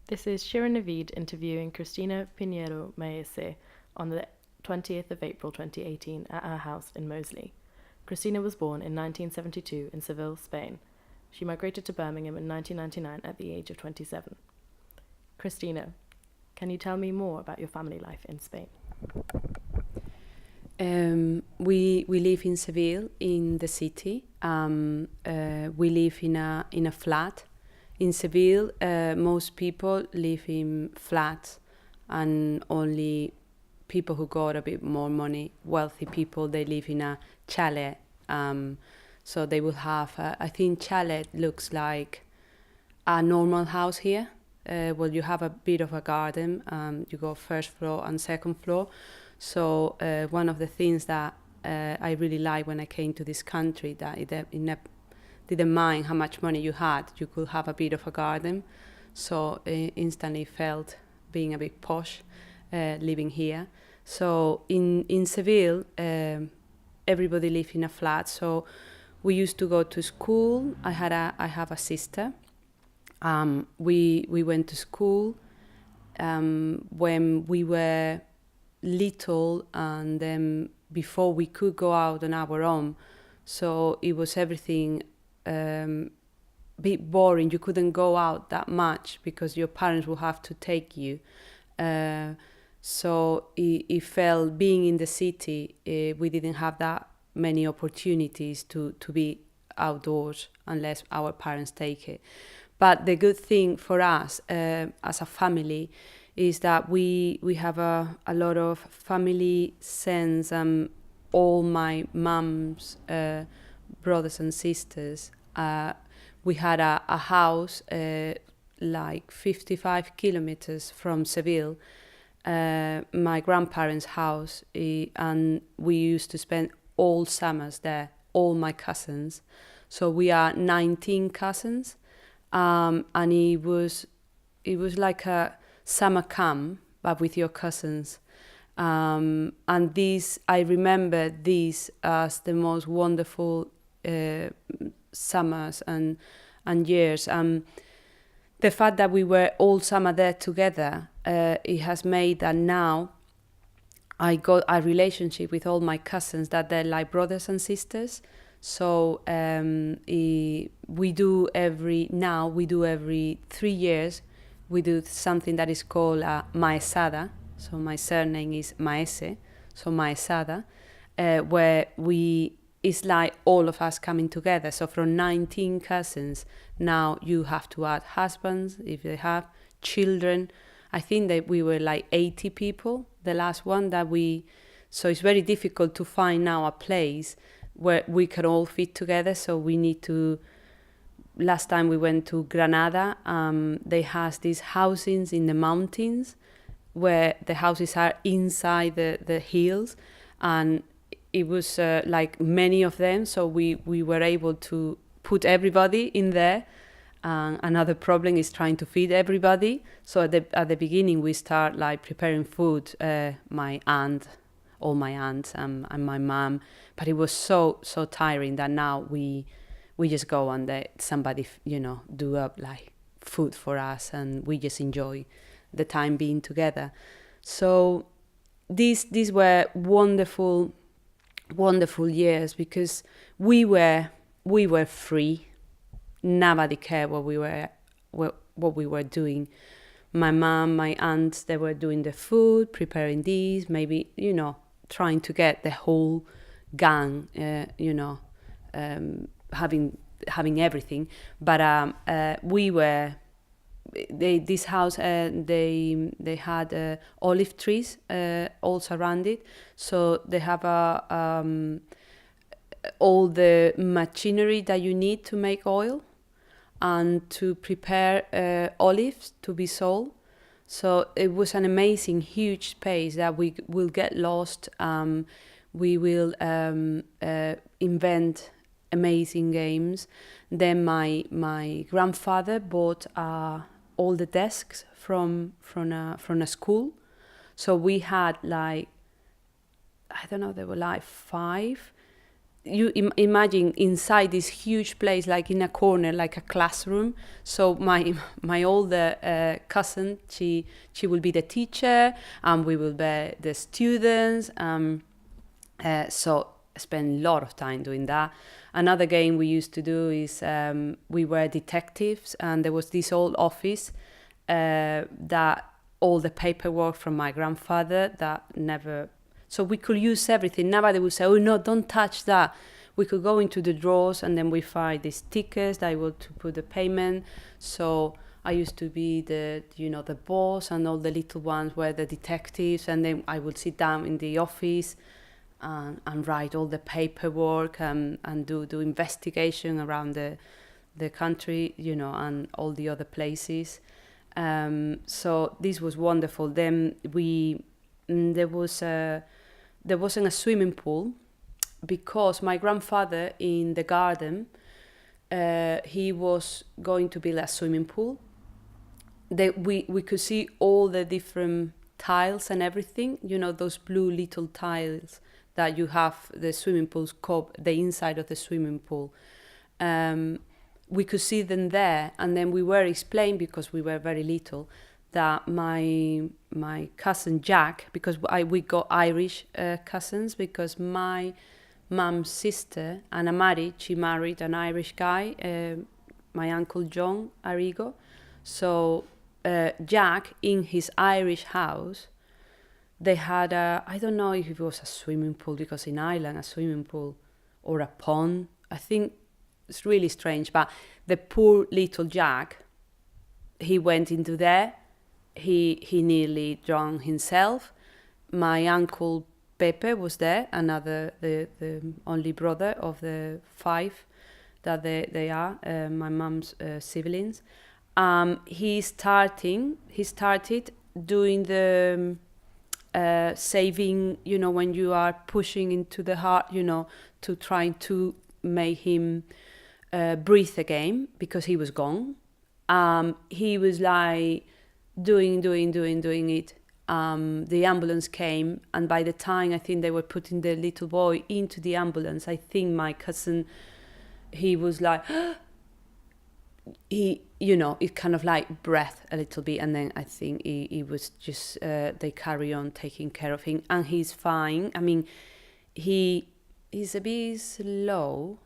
This is Shira Navid interviewing Cristina Pinheiro Maese on the 20th of April 2018 at her house in Moseley. Cristina was born in 1972 in Seville, Spain. She migrated to Birmingham in 1999 at the age of 27. Cristina, can you tell me more about your family life in Spain? We live in Seville, in the city. We live in a flat. In Seville, most people live in flats, and only people who got a bit more money, wealthy people, they live in a chalet. So they will have, I think chalet looks like a normal house here. Well, you have a bit of a garden. You go first floor and second floor. So one of the things that I really liked when I came to this country, that it didn't mind how much money you had, you could have a bit of a garden. So instantly felt being a bit posh living here. So in Seville, everybody lived in a flat. So we used to go to school. I have a sister. We went to school when we were little, and then before we could go out on our own. So it was everything bit boring. You couldn't go out that much because your parents will have to take you. So it felt, being in the city, we didn't have that many opportunities to be outdoors unless our parents take it. But the good thing for us as a family is that we have a lot of family sense. All my mum's brothers and sisters, we had a house like 55 kilometers from Seville, my grandparents' house, and we used to spend all summers there, all my cousins. So we are 19 cousins, and it was like a summer camp, but with your cousins. And this, I remember this as the most wonderful summers and years. The fact that we were all summer there together, it has made that now I got a relationship with all my cousins that they're like brothers and sisters. So we do every 3 years, we do something that is called maesada. So my surname is Maese, so maesada, where it's like all of us coming together. So from 19 cousins, now you have to add husbands, if they have children. I think that we were like 80 people, the last one that so it's very difficult to find now a place where we can all fit together. So we need to, last time we went to Granada, they have these housings in the mountains where the houses are inside the hills, and it was like many of them, so we were able to put everybody in there. Another problem is trying to feed everybody. So at the beginning we start like preparing food, my aunt, all my aunts and my mom, but it was so tiring that now we just go and somebody do up like food for us, and we just enjoy the time being together. So these were wonderful years because we were free. Nobody cared what we were doing. My mom, my aunts, they were doing the food, preparing these, maybe trying to get the whole gang, having everything. But we were. This house, they had olive trees all surrounded, so they have all the machinery that you need to make oil and to prepare olives to be sold. So it was an amazing, huge space that we will get lost. We will invent amazing games. Then my grandfather bought all the desks from a school. So we had like, I don't know, there were like 5 you imagine inside this huge place, like in a corner, like a classroom. So my older cousin, she will be the teacher, and we will be the students. So I spent a lot of time doing that. Another game we used to do is we were detectives, and there was this old office that all the paperwork from my grandfather that never. So we could use everything. Nobody would say, "Oh no, don't touch that." We could go into the drawers, and then we find these stickers that I want to put the payment. So I used to be the boss, and all the little ones were the detectives, and then I would sit down in the office and write all the paperwork and do investigation around the country, and all the other places. So this was wonderful. Then there wasn't a swimming pool because my grandfather in the garden, he was going to build a swimming pool. We could see all the different tiles and everything, those blue little tiles that you have the swimming pool's the inside of the swimming pool. We could see them there, and then we were explained, because we were very little, that my cousin Jack, because we got Irish cousins, because my mum's sister Anna Marie, she married an Irish guy, my uncle John Arrigo. So Jack, in his Irish house, they had I don't know if it was a swimming pool, because in Ireland a swimming pool, or a pond. I think it's really strange, but the poor little Jack, he went into there. He nearly drowned himself. My uncle Pepe was there, another the only brother of the 5 that they are, my mom's siblings. He started doing the saving, when you are pushing into the heart, to trying to make him breathe again, because he was gone. He was like doing it. The ambulance came, and by the time I think they were putting the little boy into the ambulance, I think my cousin, he was like, it kind of like breath a little bit, and then I think he was just they carry on taking care of him, and he's fine. I mean, he's a bit slow,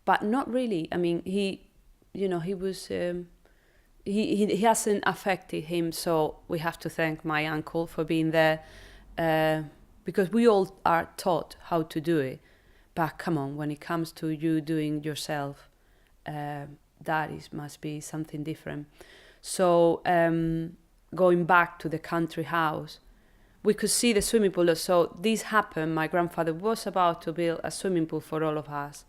but not really. I mean, he was he hasn't affected him, so we have to thank my uncle for being there, because we all are taught how to do it, but come on, when it comes to you doing yourself, that must be something different. So going back to the country house, we could see the swimming pool. So this happened. My grandfather was about to build a swimming pool for all of us,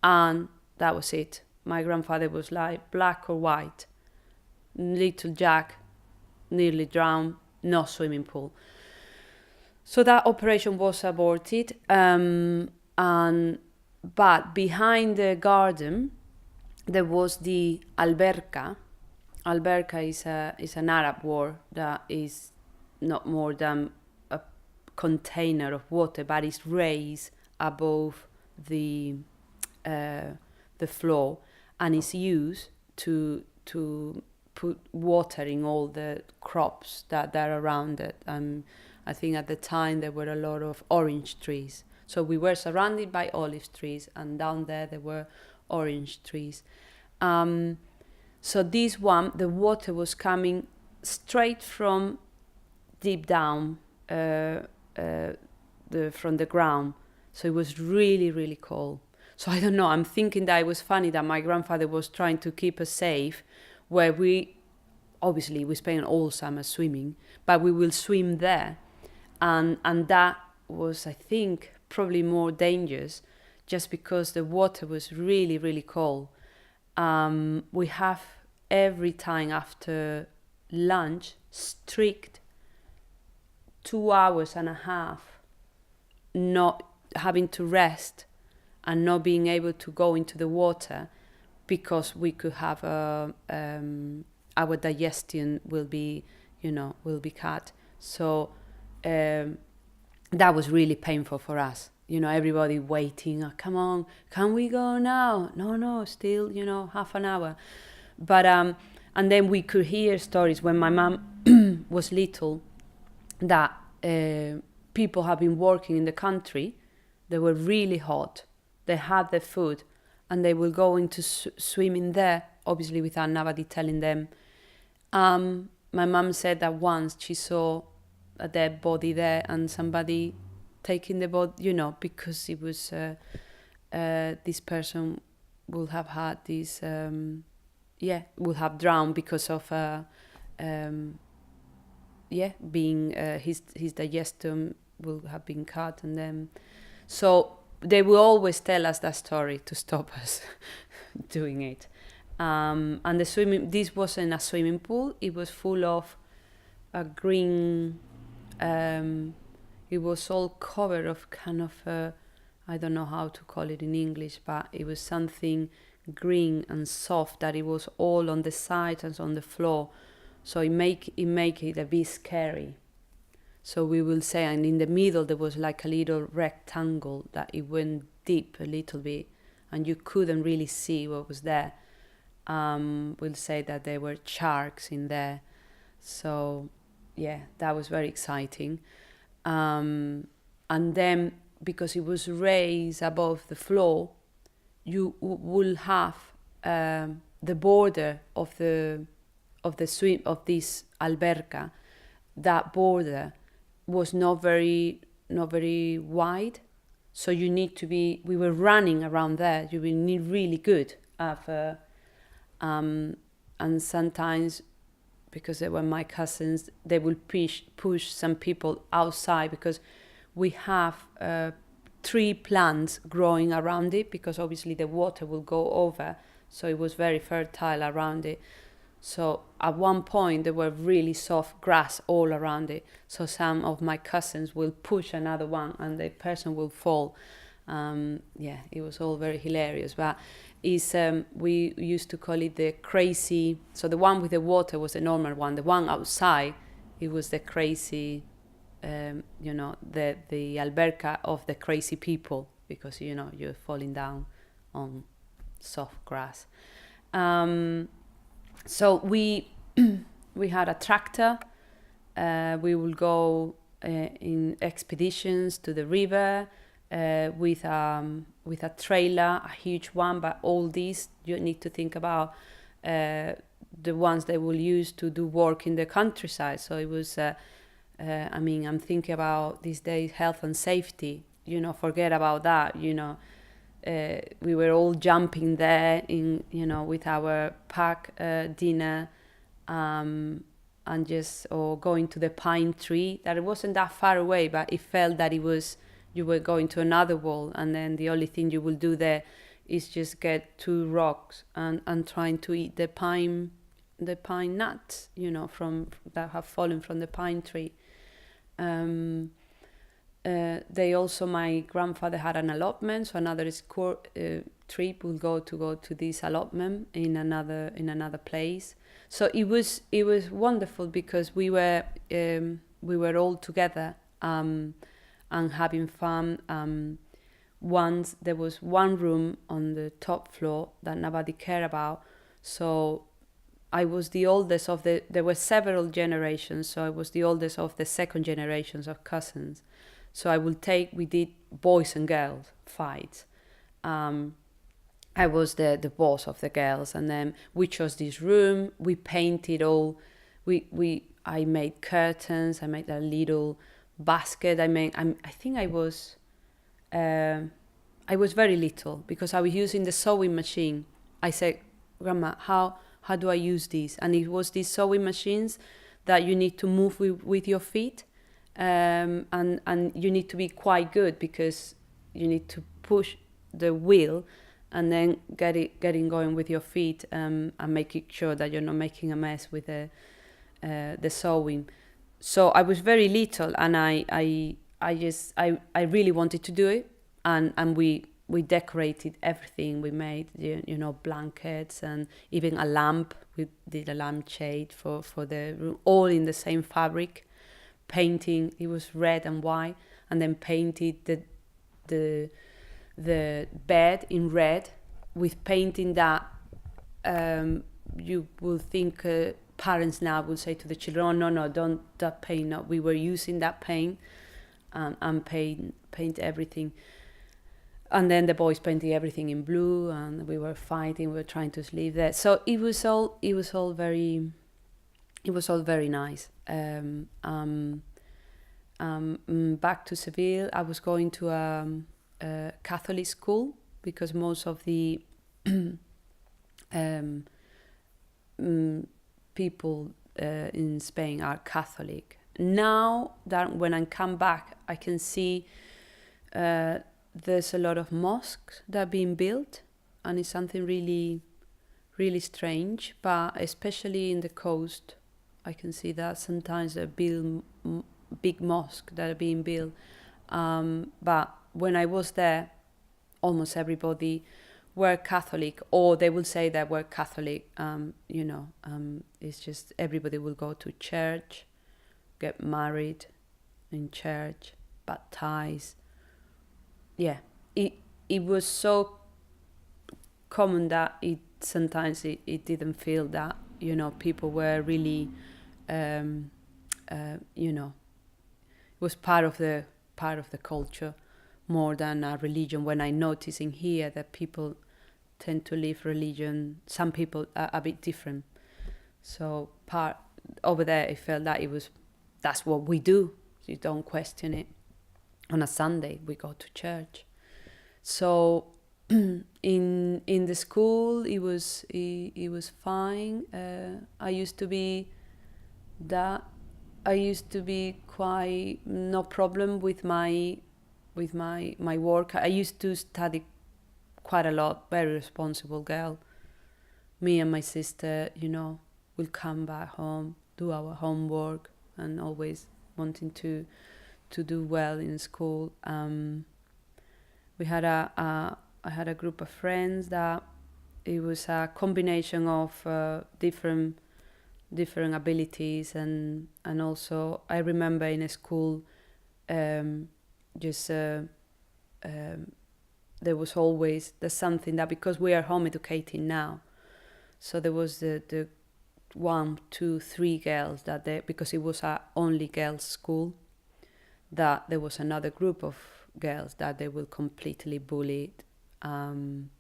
and that was it. My grandfather was like black or white. Little Jack nearly drowned, no swimming pool. So that operation was aborted. But behind the garden, there was the alberca. Alberca is an Arab word that is not more than a container of water, but it's raised above the floor, and is used to put water in all the crops that are around it. I think at the time there were a lot of orange trees. So we were surrounded by olive trees, and down there were orange trees. So this one, the water was coming straight from deep down from the ground. So it was really, really cold. So I don't know, I'm thinking that it was funny that my grandfather was trying to keep us safe, where we spend all summer swimming, but we will swim there. And that was, I think, probably more dangerous, just because the water was really, really cold. We have every time after lunch strict 2.5 hours not having to rest and not being able to go into the water, because we could have our digestion will be cut. So that was really painful for us. everybody waiting. Oh, come on, can we go now? No, still, half an hour. But and then we could hear stories when my mom was little that people have been working in the country. They were really hot. They had their food, and they will go into swimming there, obviously without nobody telling them. My mum said that once she saw a dead body there, and somebody taking the body, because it was this person will have had this, will have drowned because of being his digestion will have been cut, and then so they will always tell us that story to stop us doing it. And this wasn't a swimming pool. It was full of a green. It was all covered of kind of I don't know how to call it in English, but it was something green and soft that it was all on the sides and on the floor. So it make it a bit scary. So we will say, and in the middle there was like a little rectangle that it went deep a little bit, and you couldn't really see what was there. We'll say that there were sharks in there. So yeah, that was very exciting. And then because it was raised above the floor, you will have the border of this alberca. That border was not very wide, so you need to be. We were running around there. You will need really good of, and sometimes because they were my cousins, they will push some people outside because we have tree plants growing around it, because obviously the water will go over, so it was very fertile around it. So at one point there were really soft grass all around it, so some of my cousins will push another one and the person will fall. It was all very hilarious, but we used to call it the crazy. So the one with the water was the normal one. The one outside, it was the crazy, the alberca of the crazy people, because you're falling down on soft grass. So we had a tractor. We will go in expeditions to the river with a trailer, a huge one. But all these you need to think about the ones they will use to do work in the countryside. So it was. I'm thinking about these days health and safety. Forget about that. We were all jumping there with our pack dinner, and just going to the pine tree. That it wasn't that far away, but it felt that you were going to another world, and then the only thing you will do there is just get 2 rocks and trying to eat the pine nuts, from that have fallen from the pine tree. My grandfather had an allotment, so another trip will go to this allotment in another place. So it was wonderful because we were all together and having fun. Once there was one room on the top floor that nobody cared about, so I was the oldest there were several generations, so I was the oldest of the second generations of cousins. So we did boys and girls fights. I was the boss of the girls, and then we chose this room. We painted all. I made curtains. I made a little basket. I think I was very little because I was using the sewing machine. I said, Grandma, how do I use this? And it was these sewing machines that you need to move with your feet. And you need to be quite good because you need to push the wheel and then getting going with your feet, and making sure that you're not making a mess with the sewing. So I was very little, and I really wanted to do it, and we decorated everything. We made blankets and even a lamp. We did a lampshade for the room, all in the same fabric. Painting, it was red and white, and then painted the bed in red with painting that you will think parents now will say to the children, oh no, don't that paint. No, we were using that paint and paint everything. And then the boys painted everything in blue, and we were fighting. We were trying to sleep there. So it was all very nice. Back to Seville, I was going to a Catholic school because most of the people in Spain are Catholic. Now that when I come back, I can see there's a lot of mosques that are being built, and it's something really, really strange. But especially in the coast, I can see that sometimes there build big mosques that are being built. But when I was there, almost everybody were Catholic, or they will say that we're Catholic. It's just everybody will go to church, get married in church, baptized. Yeah, it was so common that it sometimes it didn't feel that people were really it was part of the culture more than a religion. When I notice in here that people tend to live religion, some people are a bit different. So part over there, I felt that that's what we do. You don't question it. On a Sunday, we go to church. So in the school, it was fine. I used to be quite no problem with my work. I used to study quite a lot. Very responsible girl. Me and my sister, will come back home, do our homework, and always wanting to do well in school. I had a group of friends that it was a combination of different abilities, and also I remember in a school there was always something that, because we are home educating now, so there was the 1, 2, 3 girls that because it was a only girls school, that there was another group of girls that they will completely bully. And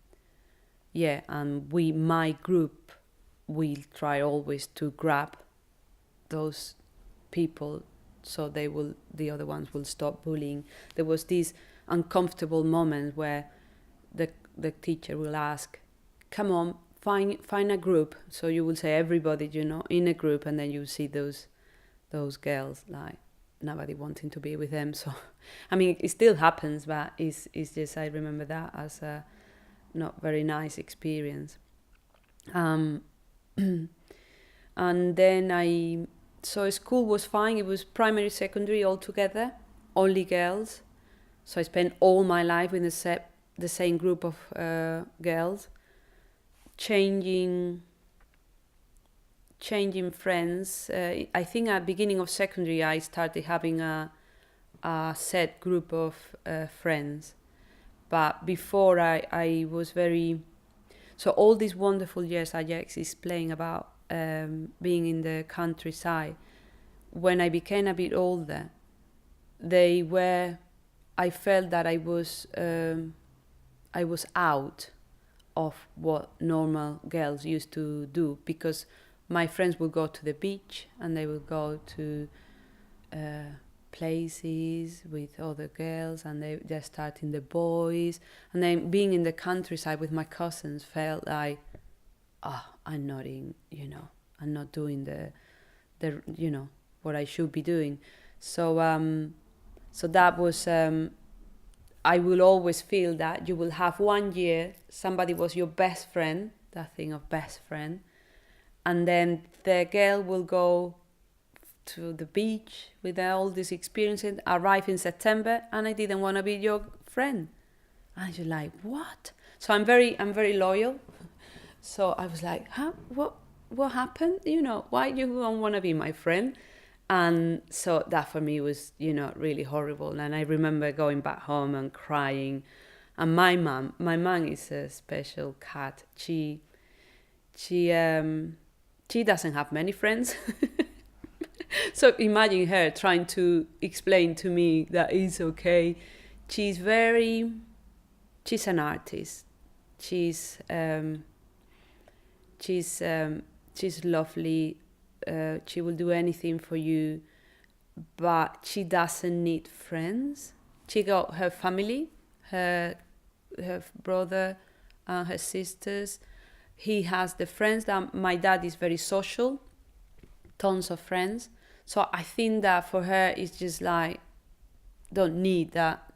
my group, we try always to grab those people so the other ones will stop bullying. There was this uncomfortable moment where the teacher will ask, come on, find a group. So you will say everybody, in a group, and then you see those girls like nobody wanting to be with them. So I mean, it still happens, but it's just, I remember that as a not very nice experience. And then so school was fine. It was primary, secondary all together, only girls. So I spent all my life with the same group of girls, changing friends. I think at the beginning of secondary I started having a set group of friends, but before I was very... So all these wonderful years I just explained about being in the countryside, when I became a bit older, I felt that I was out of what normal girls used to do, because my friends would go to the beach and they would go to places with other girls, and they just starting the boys, and then being in the countryside with my cousins felt like, I'm not doing the what I should be doing. So that was I will always feel that you will have 1 year somebody was your best friend, that thing of best friend, and then the girl will go to the beach with all this experience, arrive in September, and I didn't want to be your friend. And you're like, what? So I'm very loyal. So I was like, what happened? Why you don't want to be my friend? And so that for me was, really horrible. And I remember going back home and crying. And my mom is a special cat. She doesn't have many friends. So imagine her trying to explain to me that it's okay. She's an artist. She's lovely. She will do anything for you, but she doesn't need friends. She got her family, her brother and her sisters. He has the friends that my dad is very social, tons of friends. So I think that for her it's just like, don't need that,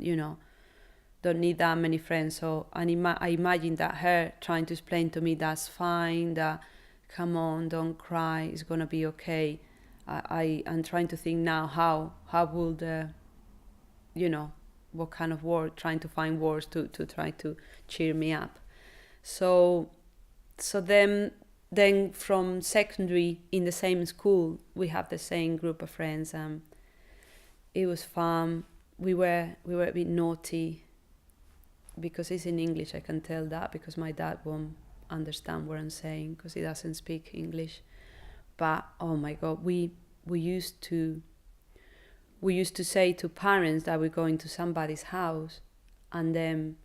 don't need that many friends. So I imagine that her trying to explain to me that's fine, that come on, don't cry, it's gonna be okay. I'm trying to think now how would what kind of word, trying to find words to try to cheer me up. So then from secondary in the same school we have the same group of friends. It was fun. We were a bit naughty because it's in English. I can tell that because my dad won't understand what I'm saying because he doesn't speak English. But oh my God, we used to say to parents that we're going to somebody's house, and then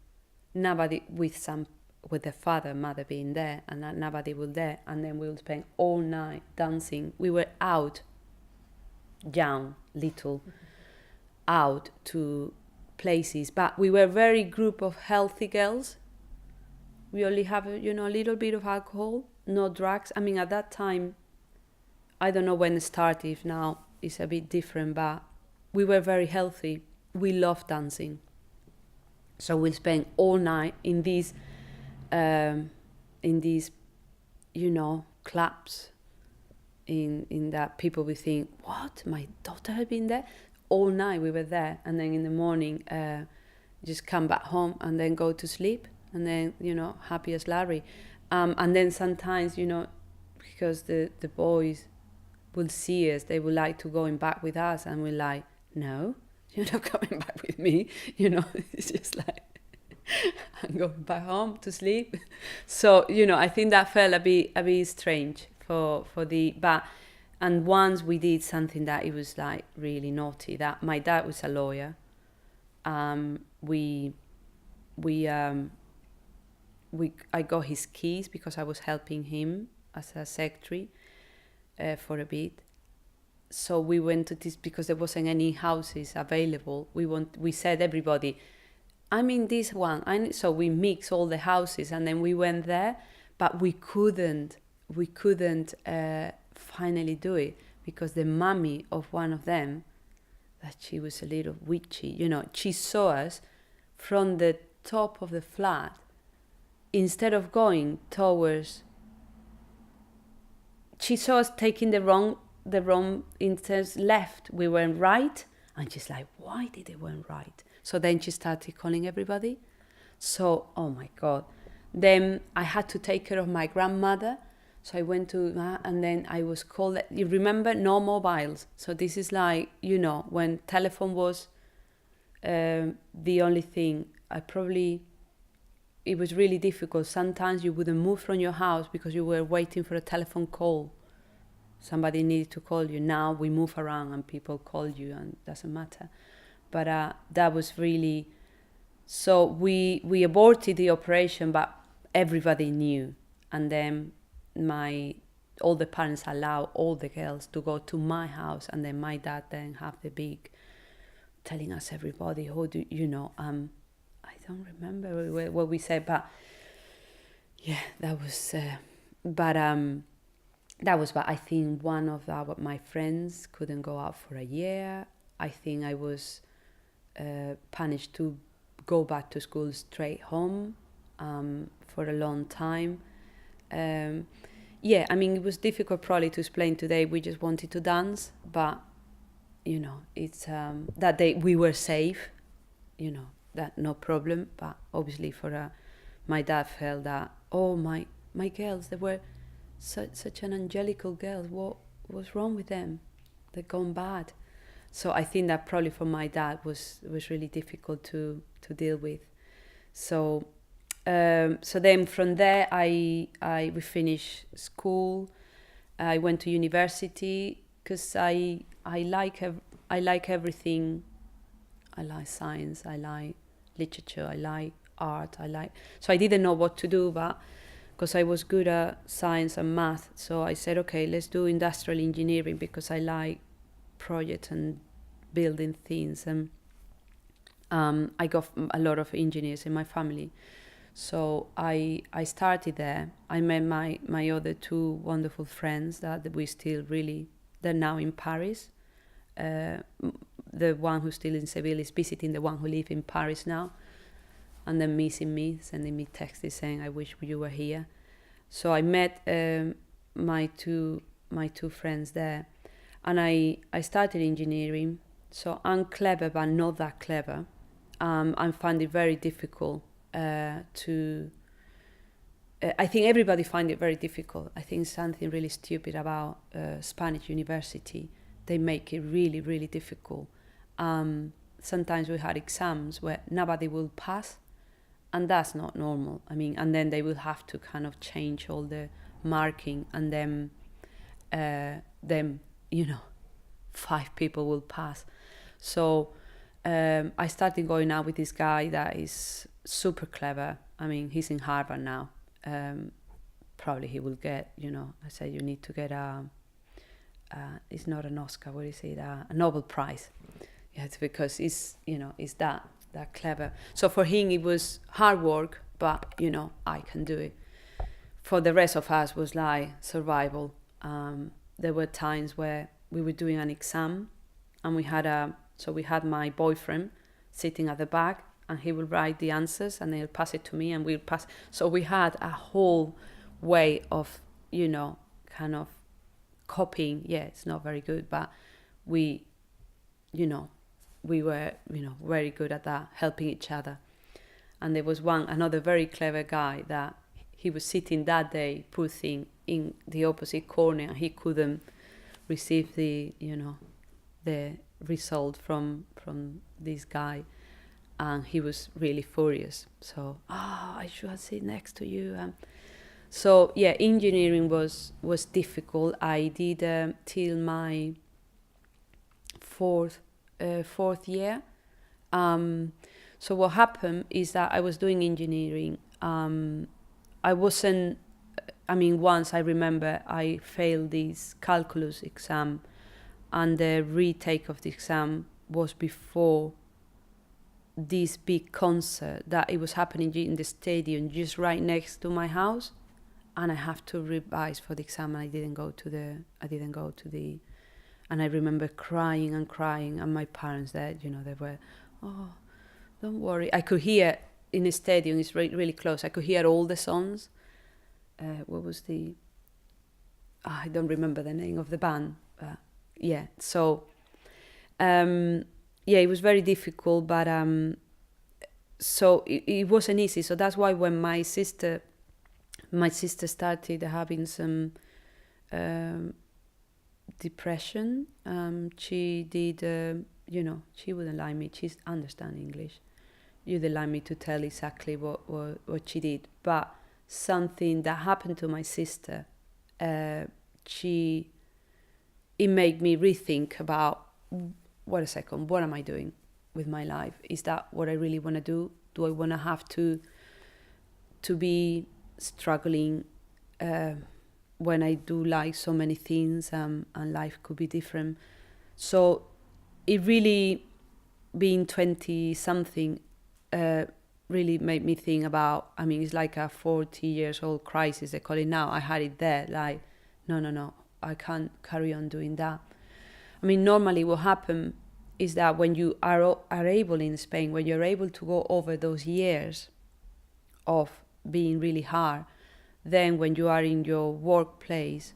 nobody with the father, mother being there, and nobody was there, and then we'll spend all night dancing. We were out, young, little, out to places, but we were very group of healthy girls. We only have a little bit of alcohol, no drugs. I mean, at that time, I don't know when it started. If now it's a bit different, but we were very healthy. We loved dancing, so we'll spend all night in these clubs. In that people will think, what? My daughter had been there all night. We were there, and then in the morning, just come back home and then go to sleep, and then happy as Larry. And then sometimes because the boys will see us, they would like to going back with us, and we're like, no, you're not coming back with me. It's just like I'm going back home to sleep. So I think that felt a bit strange for but. And once we did something that it was like really naughty. That my dad was a lawyer. I got his keys because I was helping him as a secretary for a bit. So we went to this because there wasn't any houses available. We said everybody, I'm in this one. So we mixed all the houses and then we went there, but we couldn't finally do it because the mummy of one of them, that she was a little witchy, she saw us from the top of the flat. Instead of going towards, she saw us taking the wrong instead left. We went right, and she's like, why did they went right? So then she started calling everybody. So, oh my God. Then I had to take care of my grandmother. So I went to, and then I was called, you remember, no mobiles. So this is like, when telephone was the only thing. It was really difficult. Sometimes you wouldn't move from your house because you were waiting for a telephone call. Somebody needed to call you. Now we move around and people call you and it doesn't matter. But that was really, so we aborted the operation, but everybody knew. And then all the parents allowed all the girls to go to my house, and then my dad then have the big telling us everybody who do I don't remember what we said, but yeah, that was but I think one of my friends couldn't go out for a year. I think I was punished to go back to school straight home for a long time. Yeah, I mean, it was difficult probably to explain today. We just wanted to dance, but it's that day we were safe, that no problem. But obviously for my dad felt that, oh, my girls, they were such an angelical girls. What was wrong with them? they're gone bad. So I think that probably for my dad was really difficult to deal with. So so then from there we finished school. I went to university because I like everything. I like science, I like literature, I like art, so I didn't know what to do, but because I was good at science and math, so I said, okay, let's do industrial engineering because I like projects and building things, and I got a lot of engineers in my family. So I started there. I met my other two wonderful friends that we still really, they're now in Paris. The one who's still in Seville is visiting the one who lives in Paris now, and then missing me, sending me texts saying, I wish you were here. So I met my two friends there, and I started engineering. So I'm clever, but not that clever. I find it very difficult to... I think everybody find it very difficult. I think something really stupid about Spanish university. They make it really, really difficult. Sometimes we had exams where nobody will pass, and that's not normal. I mean, and then they will have to kind of change all the marking, and then 5 people will pass. So I started going out with this guy that is super clever. I mean, he's in Harvard now. Probably he will get, I said, you need to get it's not an Oscar, what is it? A Nobel Prize. Yeah, it's because he's that clever. So for him, it was hard work, but, I can do it. For the rest of us, was like survival. There were times where we were doing an exam, and we had my boyfriend sitting at the back, and he would write the answers, and he'll pass it to me, and we'll pass. So we had a whole way of, kind of copying. Yeah, it's not very good, but we were, very good at that, helping each other. And there was another very clever guy that he was sitting that day, poor thing, in the opposite corner, and he couldn't receive the result from this guy, and he was really furious. So, I should have sit next to you. So yeah, engineering was difficult. I did till my fourth year. So what happened is that I was doing engineering. Once I remember I failed this calculus exam, and the retake of the exam was before this big concert that it was happening in the stadium just right next to my house, and I have to revise for the exam, and I didn't go to the and I remember crying, and my parents there, they were, oh, don't worry. I could hear in the stadium, it's really close, I could hear all the songs. What was I don't remember the name of the band. Yeah, so it was very difficult, but so it wasn't easy. So that's why when my sister started having some depression, she did, she wouldn't like me. She understands English. You didn't like me to tell exactly what she did, but something that happened to my sister, it made me rethink about, wait a second, what am I doing with my life? Is that what I really want to do? Do I want to have to be struggling when I do like so many things, and life could be different? So it really, being 20 something, really made me think about, it's like a 40 years old crisis, they call it now. I had it there, like, no, I can't carry on doing that. Normally what happens is that when you are able in Spain, when you're able to go over those years of being really hard, then when you are in your workplace,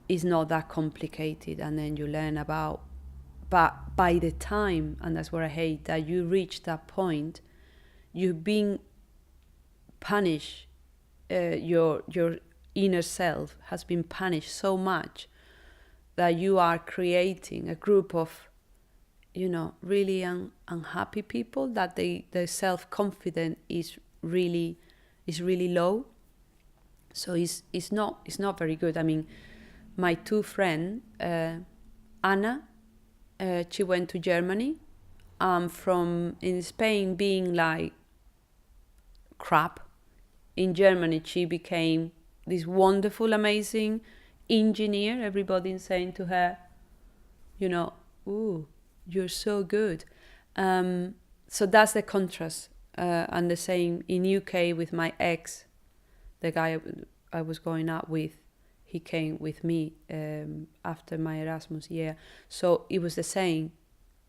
it's not that complicated, and then you learn about, but by the time, and that's what I hate, that you reach that point, you've been punished, your inner self has been punished so much that you are creating a group of, really unhappy people, that their self-confidence is really low. So it's not very good. I mean, my two friends, Anna, she went to Germany, from in Spain being like crap. In Germany, she became this wonderful, amazing engineer. Everybody's saying to her, ooh, you're so good. So that's the contrast. And the same in UK with my ex, the guy I was going out with. He came with me after my Erasmus year. So it was the same.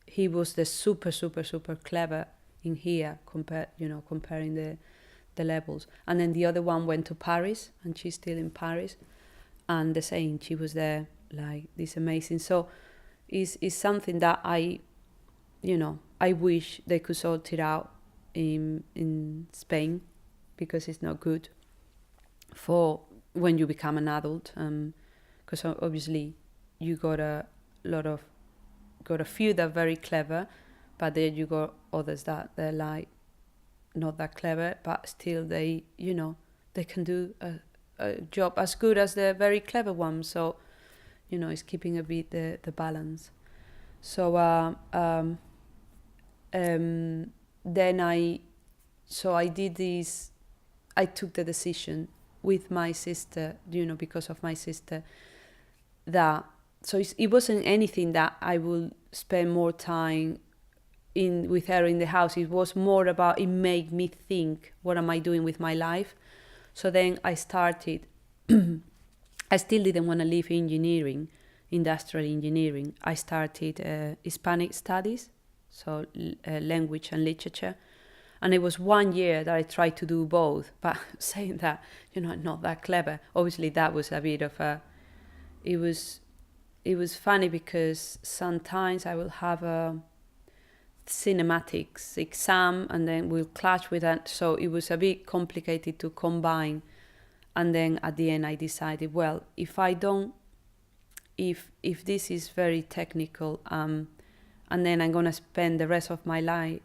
He was the super, super, super clever in here, comparing the levels. And then the other one went to Paris, and she's still in Paris. And the same, she was there, like this amazing. So it's something that I wish they could sort it out in Spain, because it's not good for when you become an adult. Because obviously you got a few that are very clever, but then you got others that they're like not that clever, but still they can do a job as good as the very clever one. So it's keeping a bit the balance. So then I did this. I took the decision with my sister, because of my sister, that so it wasn't anything that I would spend more time with her in the house. It was more about, it made me think, what am I doing with my life? So then I started. I still didn't want to leave engineering, industrial engineering. I started Hispanic studies, so language and literature. And it was 1 year that I tried to do both, but saying that, I'm not that clever. Obviously, that was a bit of a. It was funny, because sometimes I will have a cinematics exam, and then we'll clash with that. So it was a bit complicated to combine. And then at the end, I decided, well, if this is very technical, and then I'm gonna spend the rest of my life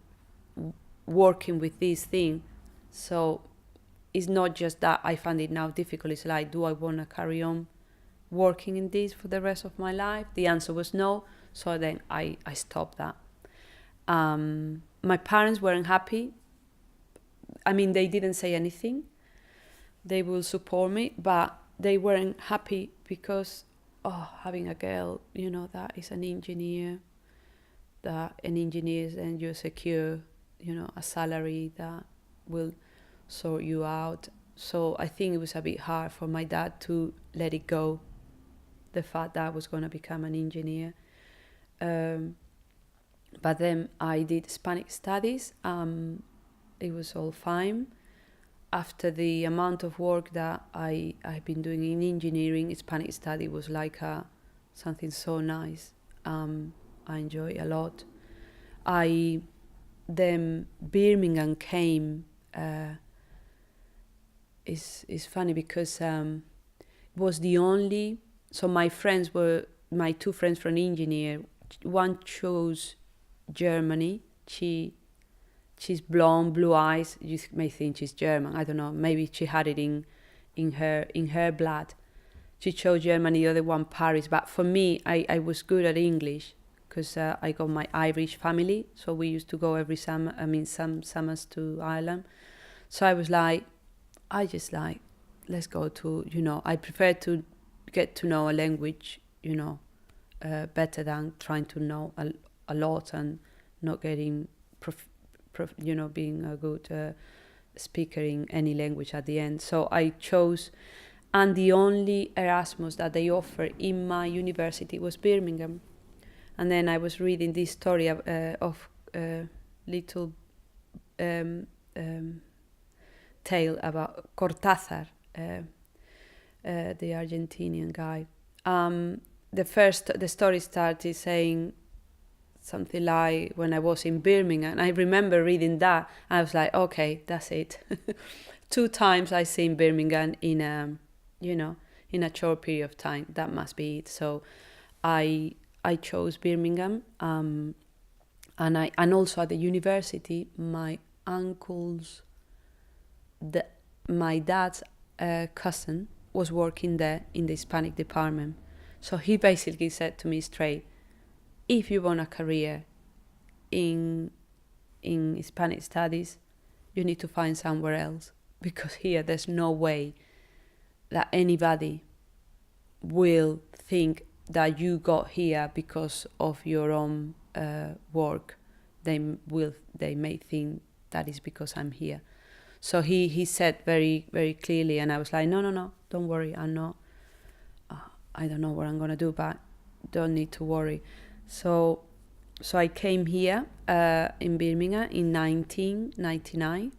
working with this thing, so it's not just that I find it now difficult. It's like, do I want to carry on working in this for the rest of my life? The answer was no. So then I stopped that. My parents weren't happy. I mean, they didn't say anything. They will support me, but they weren't happy because, having a girl, that is an engineer, and you're secure, a salary that will sort you out. So I think it was a bit hard for my dad to let it go, the fact that I was going to become an engineer. But then I did Hispanic studies. It was all fine. After the amount of work that I've been doing in engineering, Hispanic study was like something so nice. I enjoy a lot. Then Birmingham came. Is funny because was the only. So my two friends from engineer. One chose Germany. She's blonde, blue eyes. You may think she's German. I don't know. Maybe she had it in her blood. She chose Germany. The other one Paris. But for me, I was good at English because I got my Irish family. So we used to go every summer. I mean, some summers to Ireland. So I was like, let's go to. I prefer to get to know a language, better than trying to know a lot and not getting, being a good speaker in any language at the end. So I chose, and the only Erasmus that they offer in my university was Birmingham. And then I was reading this story of little tale about Cortázar, the Argentinian guy. The story started saying something like, when I was in Birmingham, I remember reading that. I was like, okay, that's it. 2 times I seen Birmingham in a short period of time. That must be it. So I chose Birmingham, and also at the university, my uncle's, my dad's cousin was working there in the Hispanic department. So he basically said to me straight, if you want a career in Hispanic studies, you need to find somewhere else, because here there's no way that anybody will think that you got here because of your own work. They may think that is because I'm here. So he said very, very clearly, and I was like, no, don't worry, I'm not, I don't know what I'm gonna do, but don't need to worry. So I came here in Birmingham in 1999.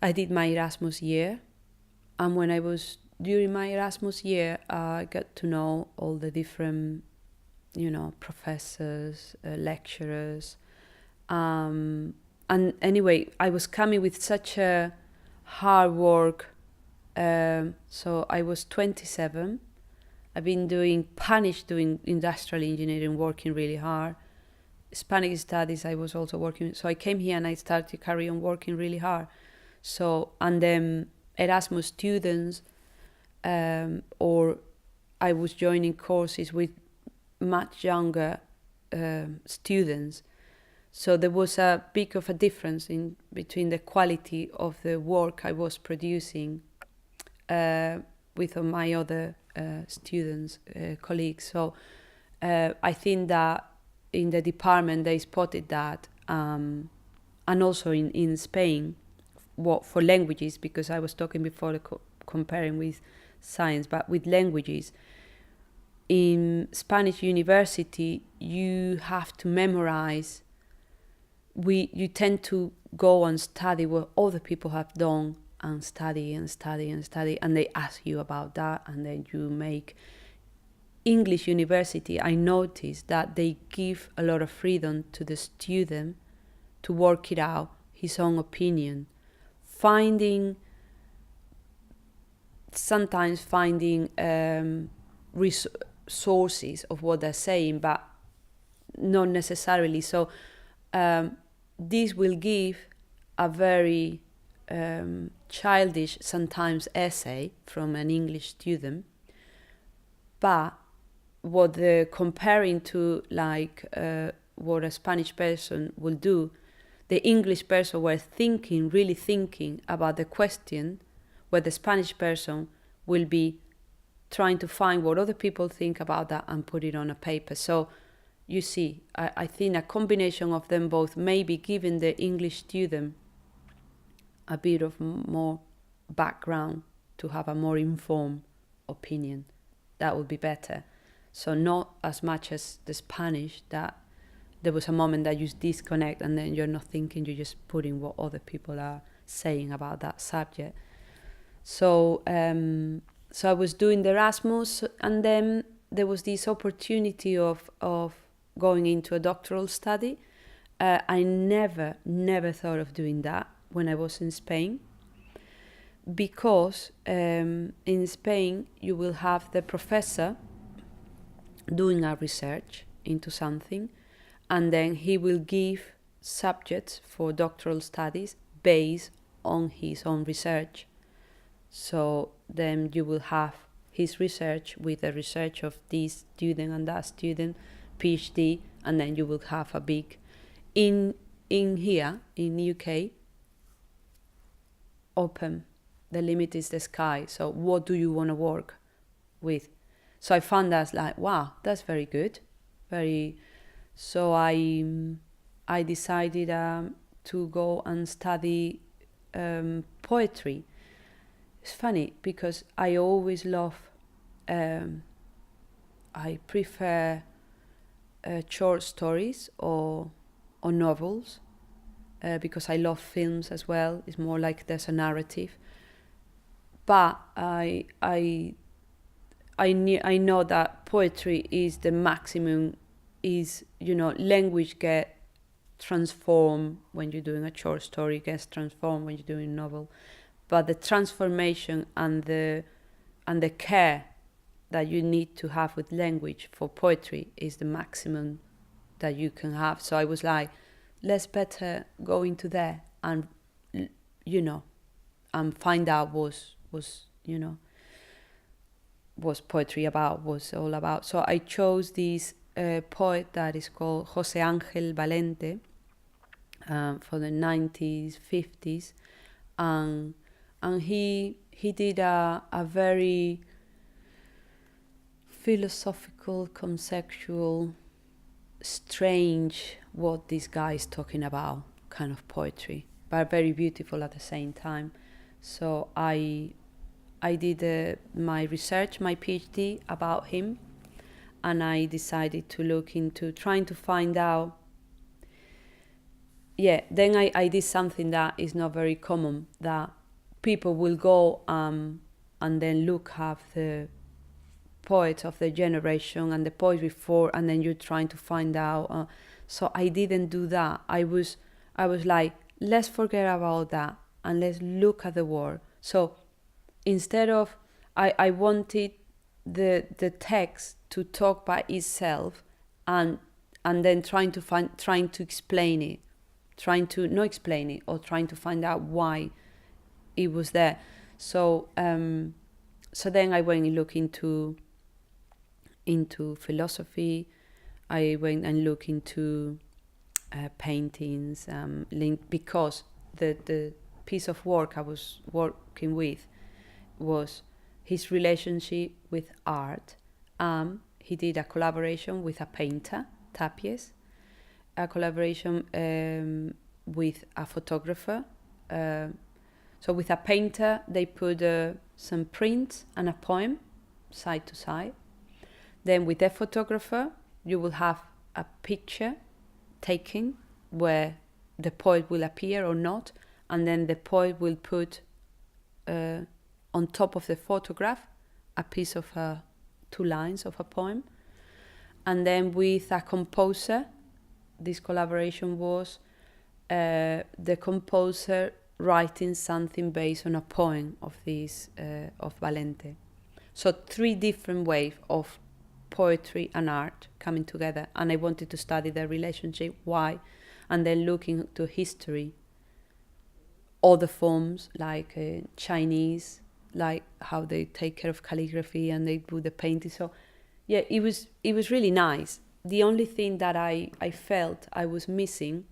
I did my Erasmus year, and when I was during my Erasmus year, I got to know all the different, professors, lecturers, and anyway, I was coming with such a hard work. So I was 27. I've been punished doing industrial engineering, working really hard. Hispanic studies, I was also working. So I came here and I started to carry on working really hard. So, and then Erasmus students, or I was joining courses with much younger students. So there was a big of a difference in between the quality of the work I was producing with my other students, colleagues. So I think that in the department they spotted that, and also in Spain, for languages, because I was talking before comparing with science, but with languages. In Spanish university, you have to memorize. You tend to go and study what other people have done, and study, and they ask you about that, and then you make. English university, I noticed that they give a lot of freedom to the student to work it out, his own opinion, sometimes finding resources of what they're saying, but not necessarily. So this will give a very childish, sometimes, essay from an English student, but what they're comparing to, like what a Spanish person will do, the English person was really thinking about the question, where the Spanish person will be trying to find what other people think about that and put it on a paper. So you see, I think a combination of them both, maybe giving the English student a bit of more background to have a more informed opinion, that would be better. So not as much as the Spanish, that there was a moment that you disconnect and then you're not thinking, you're just putting what other people are saying about that subject. So I was doing the Erasmus, and then there was this opportunity of going into a doctoral study. I never thought of doing that when I was in Spain, because in Spain you will have the professor doing a research into something, and then he will give subjects for doctoral studies based on his own research. So then you will have his research with the research of this student and that student, PhD, and then you will have a big, in here in UK, open. The limit is the sky. So what do you want to work with? So I found that like, wow, that's very good. So I decided to go and study poetry. It's funny because I always love, I prefer short stories or novels, because I love films as well. It's more like there's a narrative. But I know that poetry is the maximum, is, language get transformed when you're doing a short story, gets transformed when you're doing a novel. But the transformation and and the care that you need to have with language for poetry is the maximum that you can have. So I was like, let's better go into there and, you know, and find out was poetry about, was all about. So I chose this poet that is called José Ángel Valente, for the 90s, 50s, and he did a very philosophical, conceptual, strange, what this guy is talking about kind of poetry, but very beautiful at the same time. So I did my research, my PhD about him, and I decided to look into trying to find out. Yeah, then I did something that is not very common, that people will go and then look up the poets of the generation and the poets before, and then you're trying to find out. So I didn't do that. I was like, let's forget about that and let's look at the world. So instead of, I wanted the text to talk by itself, and then trying to explain it, trying to not explain it, or trying to find out why it was there. So so then I went and looked into philosophy. I went and looked into paintings, because the piece of work I was working with was his relationship with art. He did a collaboration with a painter, Tapies, a collaboration with a photographer. So with a painter, they put some prints and a poem side to side. Then with a photographer, you will have a picture taken where the poet will appear or not, and then the poet will put on top of the photograph a piece of 2 lines of a poem. And then with a composer, this collaboration was the composer writing something based on a poem of this of Valente. So 3 different ways of poetry and art coming together, and I wanted to study their relationship, why, and then looking to history, other forms like Chinese, like how they take care of calligraphy and they do the painting. So yeah, it was really nice. The only thing that I felt I was missing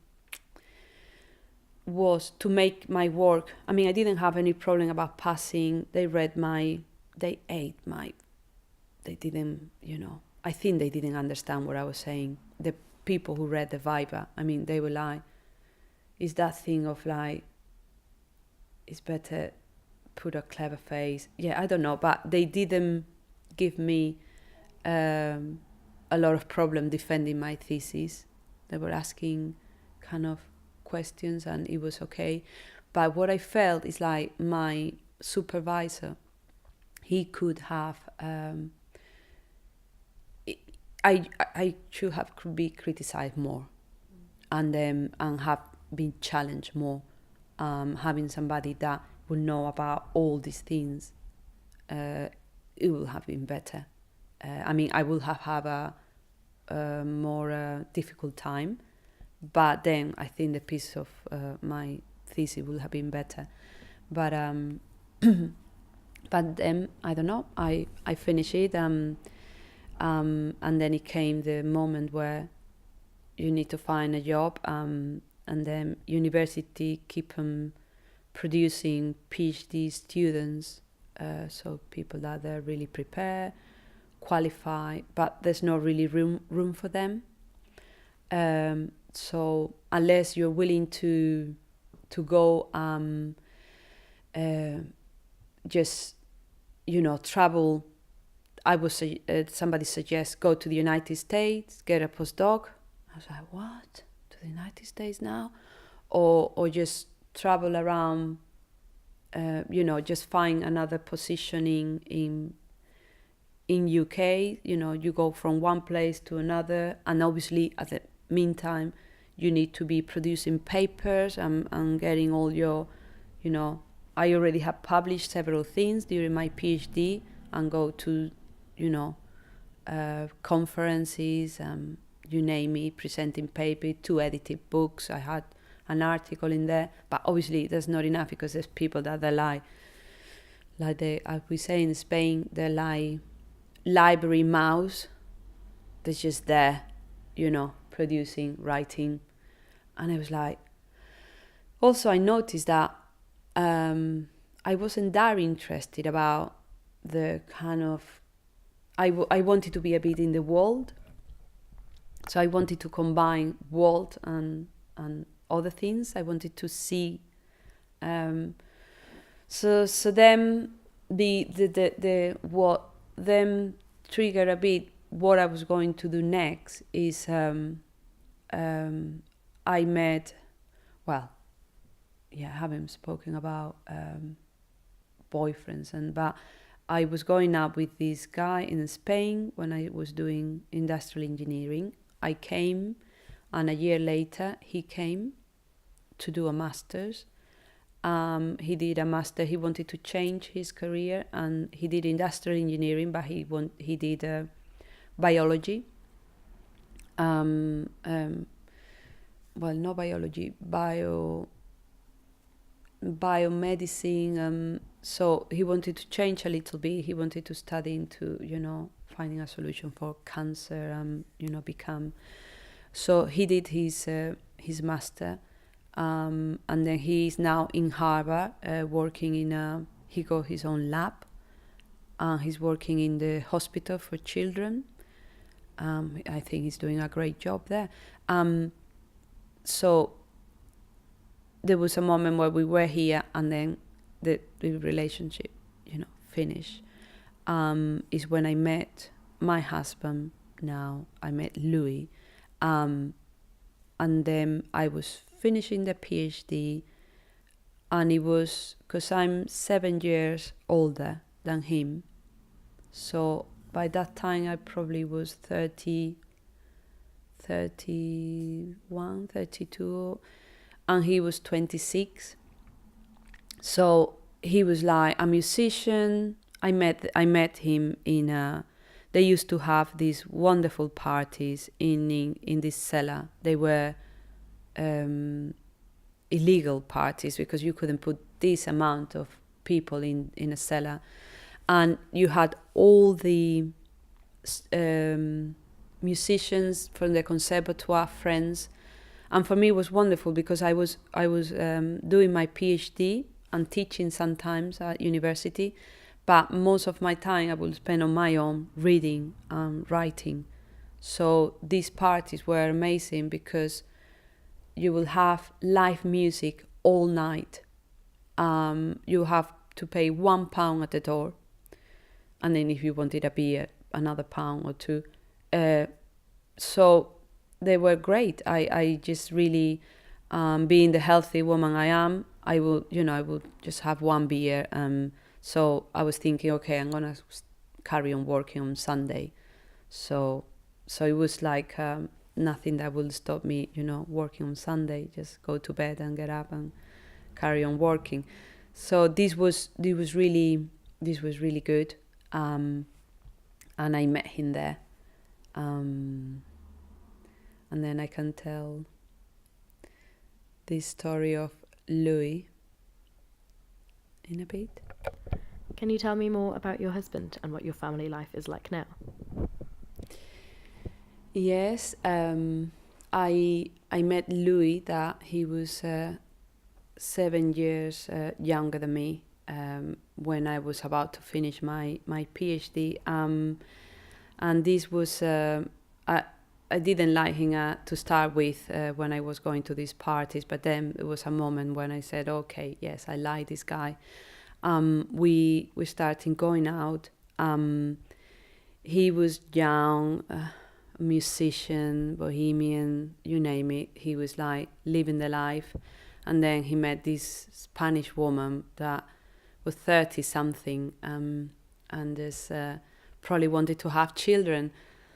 was to make my work. I mean, I didn't have any problem about passing. They didn't, I think they didn't understand what I was saying. The people who read the Viva, I mean, they were like, it's that thing of like, it's better put a clever face. Yeah, I don't know, but they didn't give me a lot of problem defending my thesis. They were asking kind of questions and it was okay. But what I felt is like my supervisor, he could have, I should have be criticized more, and have been challenged more. Having somebody that will know about all these things, it will have been better. I mean, I will have had a more difficult time, but then I think the piece of my thesis will have been better. But but then I don't know. I finished it, and then it came the moment where you need to find a job, and then university keep producing PhD students, so people that are really prepared, qualified, but there's not really room for them. So unless you're willing to go just travel, I was somebody suggests go to the United States, get a postdoc. I was like, what? To the United States now? Or just travel around, just find another positioning in UK. You go from one place to another, and obviously at the meantime you need to be producing papers and getting all your, I already have published several things during my PhD. and go to, conferences, you name it, presenting paper, 2 edited books. I had an article in there, but obviously that's not enough because there's people that they lie. Like as we say in Spain, they lie library mouse. They're just there, producing, writing. And I was like, also I noticed that I wasn't that interested about the kind of, I wanted to be a bit in the world. So I wanted to combine world and other things. I wanted to see. So then the what them triggered a bit what I was going to do next is I met, I haven't spoken about boyfriends, but I was going up with this guy in Spain when I was doing industrial engineering. I came, and a year later he came to do a master's. He did a master. He wanted to change his career, and he did industrial engineering, but he did biology. Not biology, biomedicine. So he wanted to change a little bit. He wanted to study into, finding a solution for cancer. Become. So he did his master. And then he's now in Harvard, working he got his own lab. He's working in the hospital for children. I think he's doing a great job there. So there was a moment where we were here, and then the relationship, finished. Is when I met my husband. Now I met Louis, and then I was finishing the PhD, and it was because I'm 7 years older than him. So by that time I probably was 31, 32, and he was 26. So he was like a musician. I met him in they used to have these wonderful parties in this cellar. They were illegal parties because you couldn't put this amount of people in a cellar, and you had all the musicians from the conservatoire friends. And for me it was wonderful because I was doing my PhD and teaching sometimes at university, but most of my time I would spend on my own reading and writing. So these parties were amazing because you will have live music all night. You have to pay £1 at the door, and then if you wanted a beer, another £1 or £2. So they were great. I just really, being the healthy woman I am, I would just have one beer. So I was thinking, okay, I'm gonna carry on working on Sunday. So it was like nothing that will stop me, working on Sunday. Just go to bed and get up and carry on working. So this was really good. And I met him there. And then I can tell this story of Louis in a bit. Can you tell me more about your husband and what your family life is like now? Yes, I met Louis, that he was 7 years younger than me when I was about to finish my PhD. And this was, I didn't like him to start with when I was going to these parties, but then it was a moment when I said, okay, yes, I like this guy. We started going out. He was young, musician, bohemian, you name it. He was like living the life. And then he met this Spanish woman that was 30 something, and just probably wanted to have children.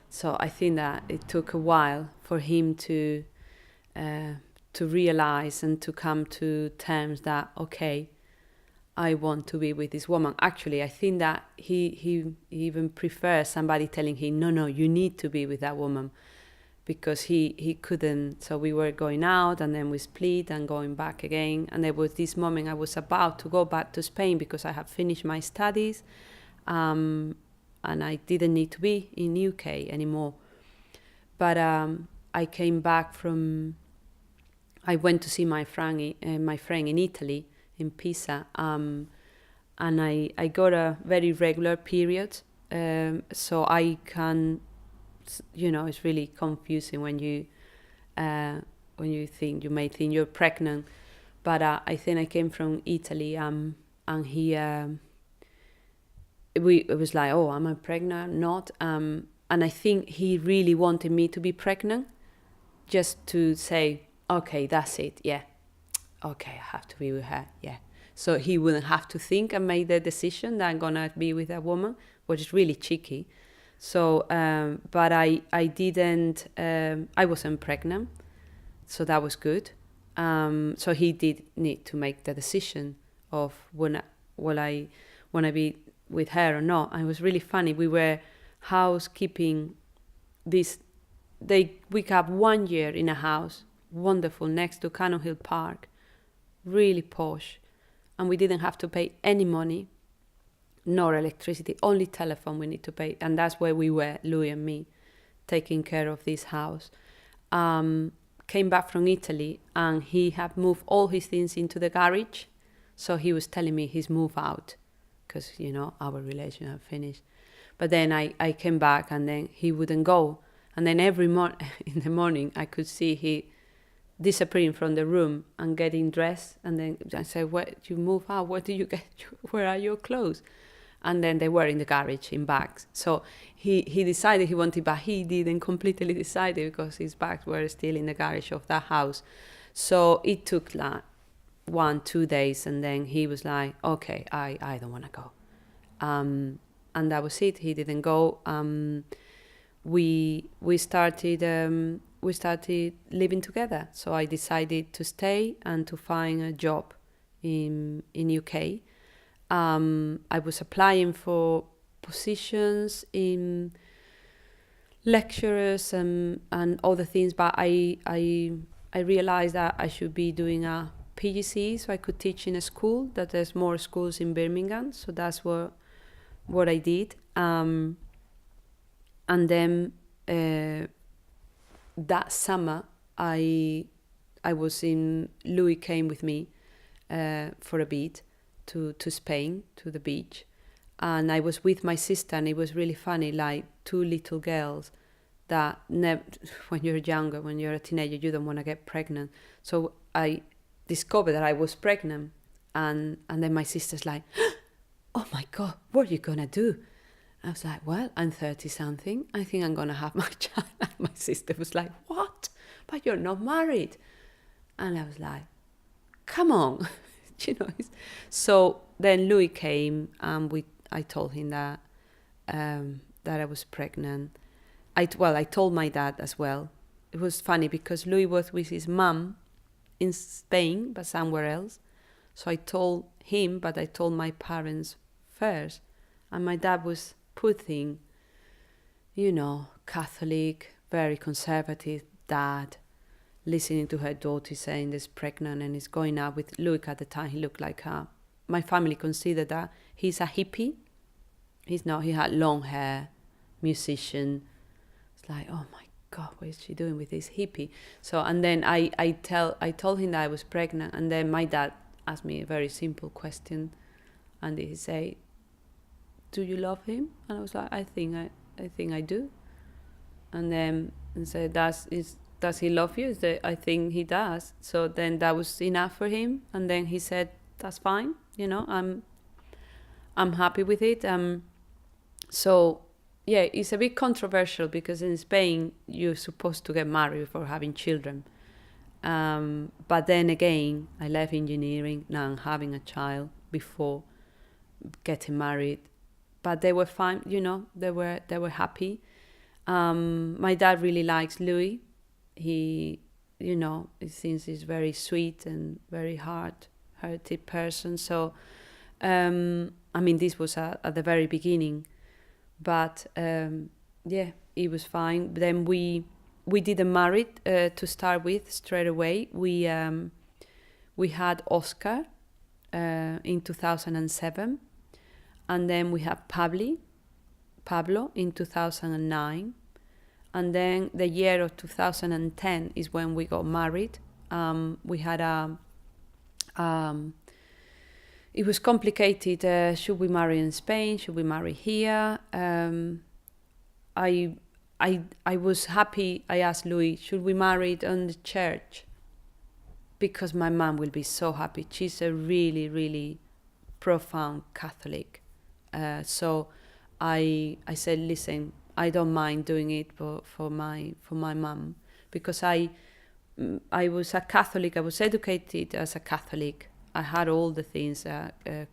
So I think that it took a while for him to realize and to come to terms that, okay, I want to be with this woman. Actually, I think that he even prefers somebody telling him, no, you need to be with that woman, because he couldn't. So we were going out and then we split and going back again. And there was this moment I was about to go back to Spain because I had finished my studies, and I didn't need to be in UK anymore. But I came back I went to see my friend in Italy, in Pisa, and I got a very regular period, so I can, it's really confusing when you think, you may think you're pregnant, but I think I came from Italy, and he, it was like, oh, am I pregnant? Not, and I think he really wanted me to be pregnant, just to say, okay, that's it, yeah, okay, I have to be with her, yeah. So he wouldn't have to think and make the decision that I'm gonna be with a woman, which is really cheeky. So, but I didn't, I wasn't pregnant, so that was good. So he did need to make the decision of will I want to be with her or not. And it was really funny. We were housekeeping this. We have 1 year in a house, wonderful, next to Cannon Hill Park, really posh, and we didn't have to pay any money, nor electricity, only telephone we need to pay, and that's where we were, Louis and me, taking care of this house. Came back from Italy, and he had moved all his things into the garage, so he was telling me he's moved out, because, our relation had finished. But then I came back, and then he wouldn't go. And then every in the morning, I could see he disappearing from the room and getting dressed. And then I said, "Where you move out? Where did you get? Where are your clothes?" And then they were in the garage in bags. So he decided he wanted, but he didn't completely decide it because his bags were still in the garage of that house. So it took like 1-2 days, and then he was like, "Okay, I don't want to go." And that was it. He didn't go. We started living together. So I decided to stay and to find a job in UK. I was applying for positions in lecturers and other things, but I realized that I should be doing a PGCE so I could teach in a school, that there's more schools in Birmingham. So that's what I did. And then that summer, I was Louis came with me for a bit to Spain, to the beach. And I was with my sister, and it was really funny, like two little girls that when you're younger, when you're a teenager, you don't want to get pregnant. So I discovered that I was pregnant. And then my sister's like, "Oh my God, what are you going to do?" I was like, "Well, I'm 30-something. I think I'm going to have my child." And my sister was like, "What? But you're not married." And I was like, "Come on." So then Louis came, and I told him that I was pregnant. I told my dad as well. It was funny because Louis was with his mum in Spain, but somewhere else. So I told him, but I told my parents first. And my dad was poor thing, Catholic, very conservative dad, listening to her daughter saying she's pregnant and is going out with Louis. At the time, he looked like my family considered that he's a hippie. He's not. He had long hair, musician. It's like, oh my God, what is she doing with this hippie? So, and then I told him that I was pregnant, and then my dad asked me a very simple question, and he said, "Do you love him?" And I was like, I think I do. And then and said, does he love you? I think he does. So then that was enough for him. And then he said, "That's fine. I'm happy with it." So yeah, it's a bit controversial because in Spain you're supposed to get married before having children. But then again, I left engineering. Now I'm having a child before getting married. But they were fine, they were happy. My dad really likes Louis. He, it seems he's very sweet and very hearted person. So I mean, this was at the very beginning, but yeah, it was fine. Then we didn't marry to start with straight away. We had Oscar in 2007, and then we had Pablo in 2009, and then the year of 2010 is when we got married. We had it was complicated. Should we marry in Spain? Should we marry here? I was happy. I asked Louis, should we marry it on the church? Because my mom will be so happy. She's a really, really profound Catholic. So I said, listen, I don't mind doing it for my mom, because I was a Catholic. I was educated as a Catholic. I had all the things,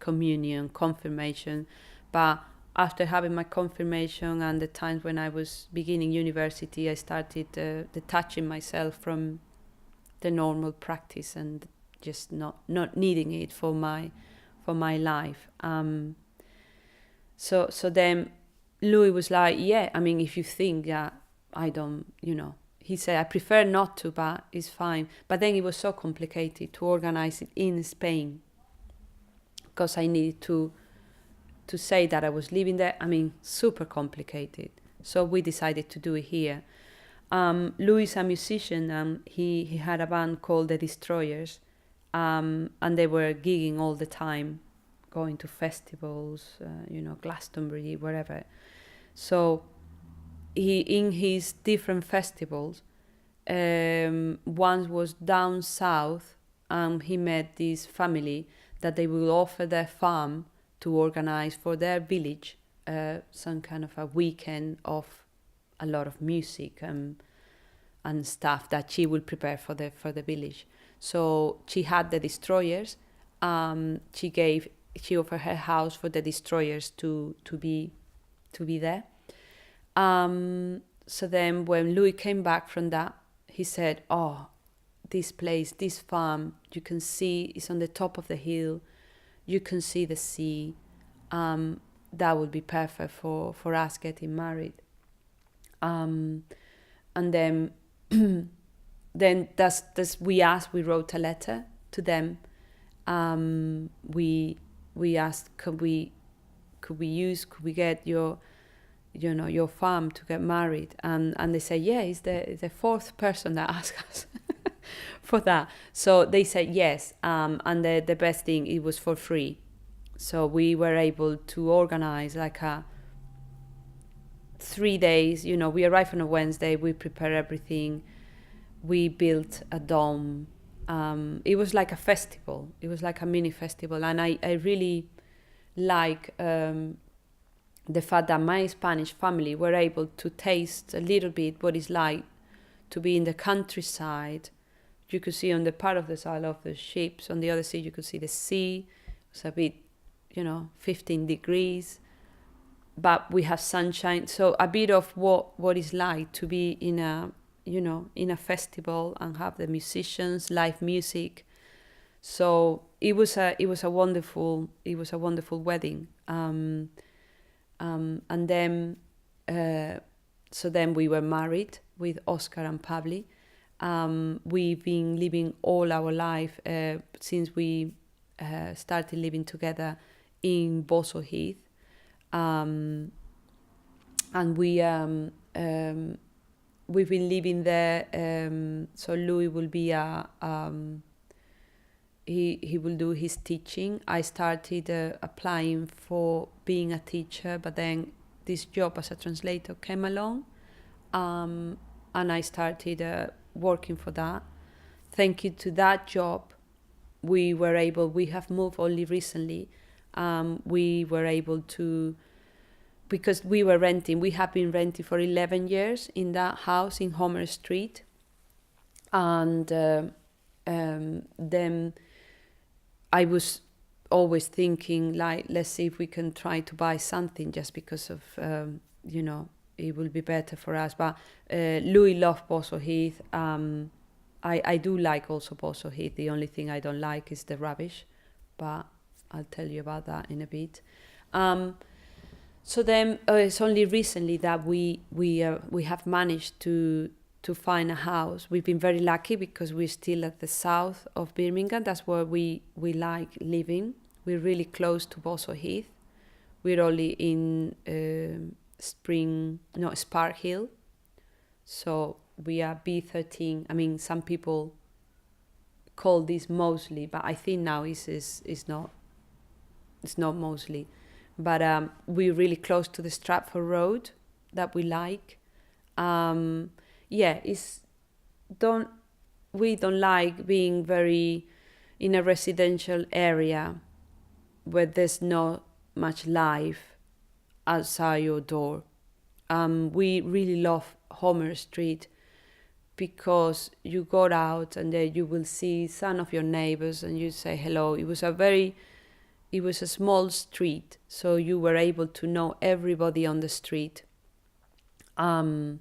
communion, confirmation, but after having my confirmation and the times when I was beginning university, I started detaching myself from the normal practice and just not needing it for my life. So then Louis was like, yeah, I mean, if you think that I don't, he said, I prefer not to, but it's fine. But then it was so complicated to organize it in Spain, because I needed to say that I was living there. I mean, super complicated. So we decided to do it here. Louis is a musician. He had a band called The Destroyers, and they were gigging all the time, going to festivals, Glastonbury, wherever. So he, in his different festivals, once was down south, and he met this family that they will offer their farm to organize for their village some kind of a weekend of a lot of music and stuff that she will prepare for the village. So she had The Destroyers. She offered her house for The Destroyers to be there. So then when Louis came back from that, he said, oh, this place, this farm, you can see it's on the top of the hill, you can see the sea, that would be perfect for us getting married. And then that's we wrote a letter to them. We asked, could we get your farm to get married? And they said, yeah, it's the fourth person that asked us for that. So they said yes, and the best thing, it was for free. So we were able to organize like a 3 days. We arrived on a Wednesday, we prepared everything, we built a dome. It was like a festival. It was like a mini festival, and I really like the fact that my Spanish family were able to taste a little bit what it's like to be in the countryside. You could see on the part of the side of the ships, on the other side you could see the sea. It's a bit, 15 degrees, but we have sunshine. So a bit of what it's like to be in a festival and have the musicians, live music. So it was a wonderful wedding. And then so then we were married with Oscar and Pabli. We've been living all our life since we started living together in Bosso Heath, and we've been living there. So Louis will be he will do his teaching. I started applying for being a teacher, but then this job as a translator came along, and I started working for that. Thank you to that job, we have moved only recently. We were able to, because we have been renting for 11 years in that house in Homer Street. And then I was always thinking, like, let's see if we can try to buy something, just because of, it will be better for us. But Louis loved Bosso Heath. I do like also Bosso Heath. The only thing I don't like is the rubbish. But I'll tell you about that in a bit. So then it's only recently that we have managed to find a house. We've been very lucky because we're still at the south of Birmingham. That's where we like living. We're really close to Bosso Heath. We're only in Spark Hill. So we are B13. I mean, some people call this Moseley, but I think now it's not Moseley. But we're really close to the Stratford Road that we like. We don't like being very in a residential area where there's not much life outside your door. We really love Homer Street because you go out and then you will see some of your neighbors and you say hello. It was a small street, so you were able to know everybody on the street. And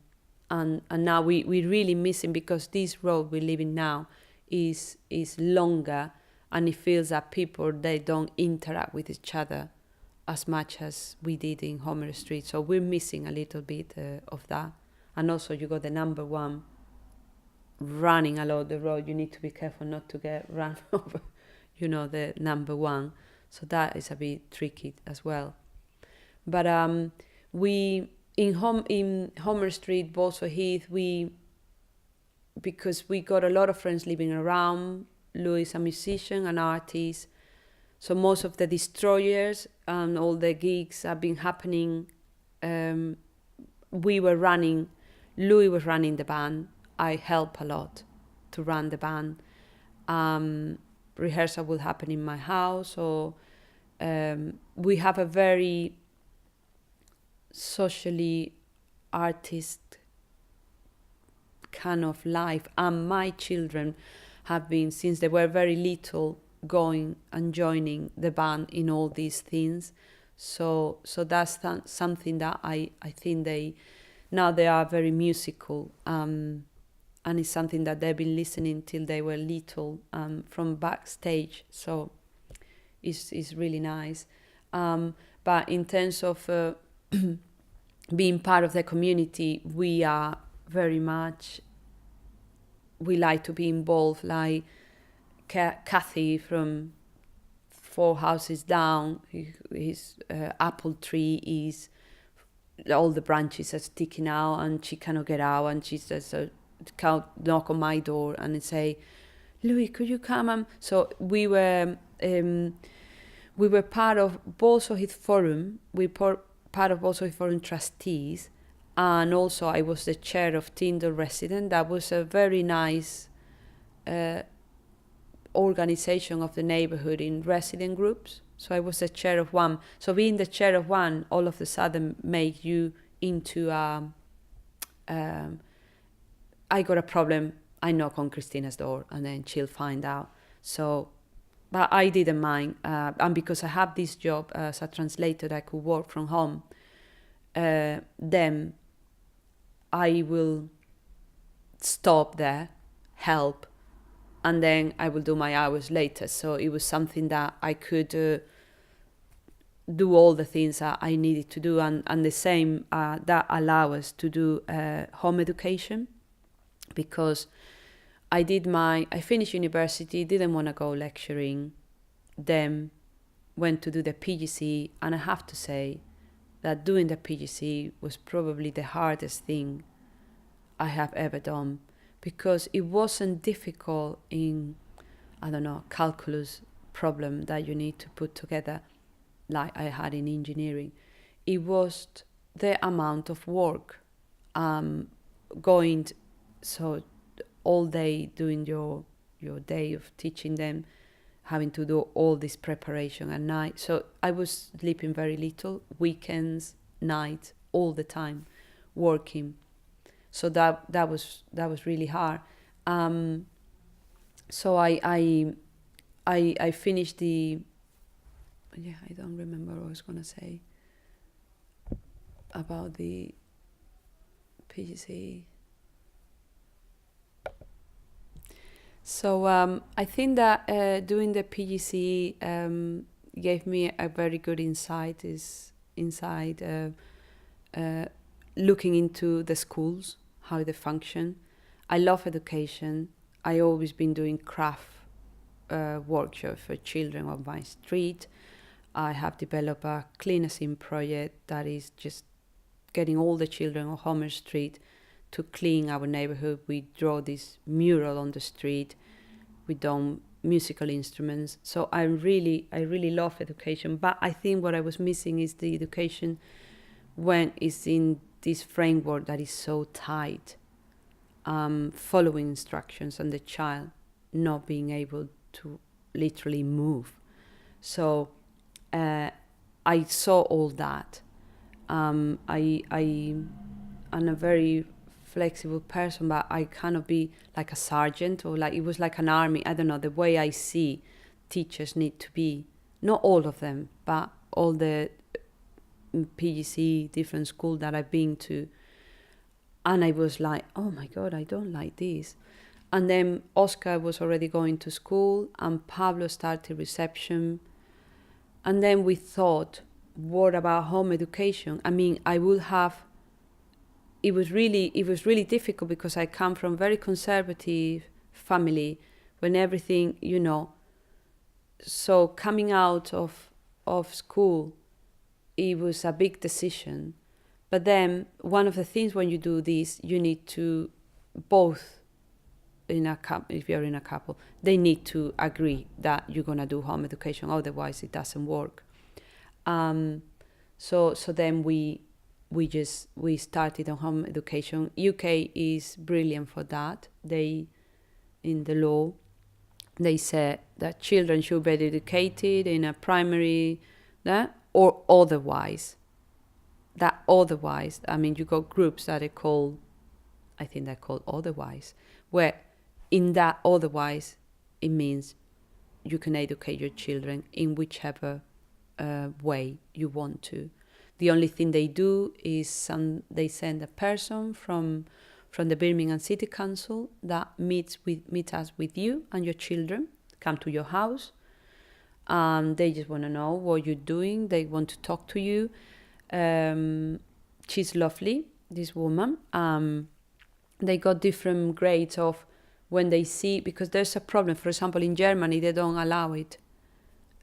now we're really missing, because this road we live in now is longer, and it feels that people, they don't interact with each other as much as we did in Homer Street. So we're missing a little bit of that. And also you got the number one running along the road. You need to be careful not to get run over, the number one. So that is a bit tricky as well. But we in Homer Street, Bosso Heath, because we got a lot of friends living around. Louis is a musician, an artist. So most of the destroyers and all the gigs have been happening. Louis was running the band. I help a lot to run the band. Rehearsal will happen in my house, or we have a very socially artist kind of life, and my children have been, since they were very little, going and joining the band in all these things. So that's something that I think they are very musical, and it's something that they've been listening till they were little, from backstage. So it's really nice. But in terms of being part of the community, we are very much, we like to be involved. Like Kathy from 4 houses down, his apple tree is, all the branches are sticking out and she cannot get out, and she says, knock on my door and say, Louis, could you come? So we were part of Bosso Heath Forum. We part of Bosso Heath Forum trustees, and also I was the chair of Tyndall Resident. That was a very nice organization of the neighborhood in resident groups. So I was the chair of one. So being the chair of one, all of a sudden make you into I got a problem, I knock on Christina's door and then she'll find out. So, but I didn't mind. And because I have this job as a translator, I could work from home. Then I will stop there, help, and then I will do my hours later. So it was something that I could do all the things that I needed to do, and the same that allow us to do home education, because I finished university, didn't want to go lecturing, then went to do the PGC, and I have to say that doing the PGC was probably the hardest thing I have ever done, because it wasn't difficult in, calculus problem that you need to put together like I had in engineering. It was the amount of work, going so all day doing your day of teaching them, having to do all this preparation at night. So I was sleeping very little, weekends, night, all the time, working. So that was really hard. So I finished the. I don't remember what I was gonna say about the PGC. So I think that doing the PGC gave me a very good insight is looking into the schools, how they function. I love education. I always been doing craft workshop for children on my street. I have developed a cleansing project that is just getting all the children on Homer Street to clean our neighborhood. We draw this mural on the street. We done musical instruments. So I really love education. But I think what I was missing is the education when it's in this framework that is so tight, following instructions and the child not being able to literally move. So I saw all that. I'm a very flexible person, but I cannot be like a sergeant or like it was like an army. I don't know, the way I see teachers need to be, not all of them, but all the PGC different schools that I've been to. And I was like, oh my God, I don't like this. And then Oscar was already going to school and Pablo started reception. And then we thought, what about home education? I mean, it was really difficult because I come from a very conservative family when everything, so coming out of school, it was a big decision. But then one of the things when you do this, you need to both if you're in a couple, they need to agree that you're going to do home education, otherwise it doesn't work. So then we started on home education. UK is brilliant for that. They, in the law, they said that children should be educated in a primary, or otherwise. That otherwise, I mean, you got groups that are called, I think they're called otherwise, where in that otherwise, it means you can educate your children in whichever way you want to. The only thing they do is they send a person from the Birmingham City Council that meets us with you and your children, come to your house. They just want to know what you're doing. They want to talk to you. She's lovely, this woman. They got different grades of when they see, because there's a problem. For example, in Germany, they don't allow it.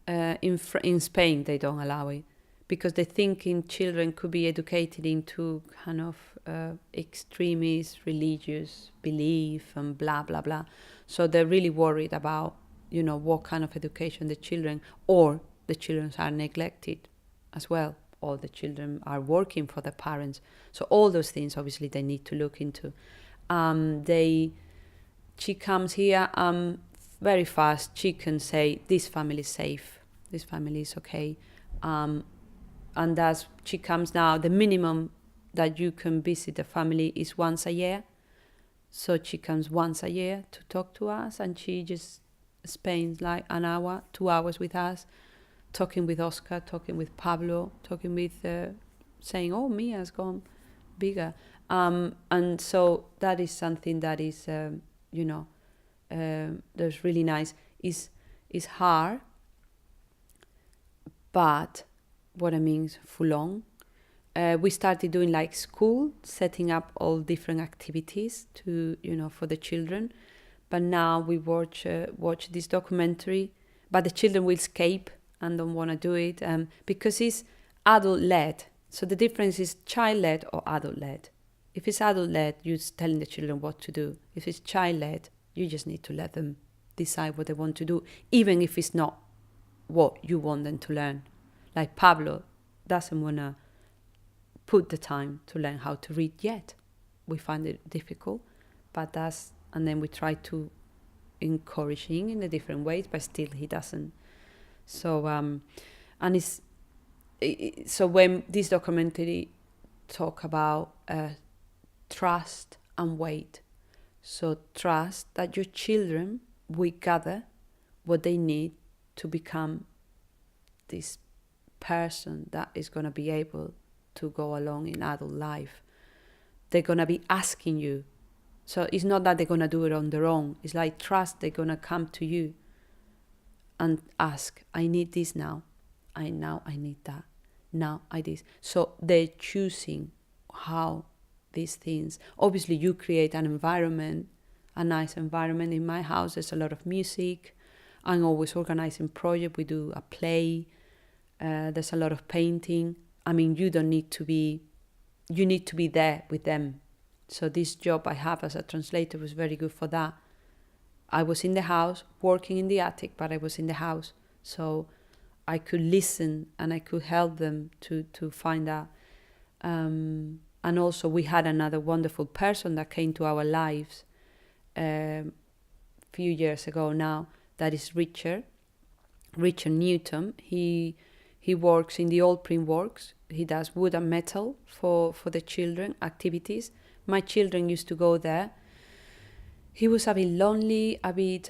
In Spain, they don't allow it because they think children could be educated into kind of extremist religious belief and blah, blah, blah. So they're really worried about, what kind of education the children, or the children are neglected as well, or the children are working for the parents. So all those things, obviously, they need to look into. She comes here very fast. She can say, this family is safe. This family is okay. And she comes now. The minimum that you can visit the family is once a year. So she comes once a year to talk to us. And she just spends like an hour, 2 hours with us, talking with Oscar, talking with Pablo, talking with, saying, oh, Mia's gone bigger. And so that is something that is... that's really nice. Is hard, but what I mean is full on. We started doing like school, setting up all different activities to for the children. But now we watch this documentary, but the children will escape and don't want to do it because it's adult led. So the difference is child led or adult led. If it's adult led, you're telling the children what to do. If it's child led, you just need to let them decide what they want to do, even if it's not what you want them to learn. Like Pablo doesn't want to put the time to learn how to read yet. We find it difficult, and then we try to encourage him in the different ways, but still he doesn't. So, so when this documentary talk about trust and wait. So trust that your children will gather what they need to become this person that is going to be able to go along in adult life. They're going to be asking you. So it's not that they're going to do it on their own. It's like trust, they're going to come to you and ask, I need this now. now I need that. Now I this. So they're choosing how these things. Obviously, you create an environment, a nice environment. In my house, there's a lot of music. I'm always organizing projects. We do a play. There's a lot of painting. I mean, you need to be there with them. So this job I have as a translator was very good for that. I was in the house, working in the attic, but I was in the house. So I could listen and I could help them to find out. And also we had another wonderful person that came to our lives a few years ago now, that is Richard Newton. He works in the old print works. He does wood and metal for the children activities. My children used to go there. He was a bit lonely, a bit,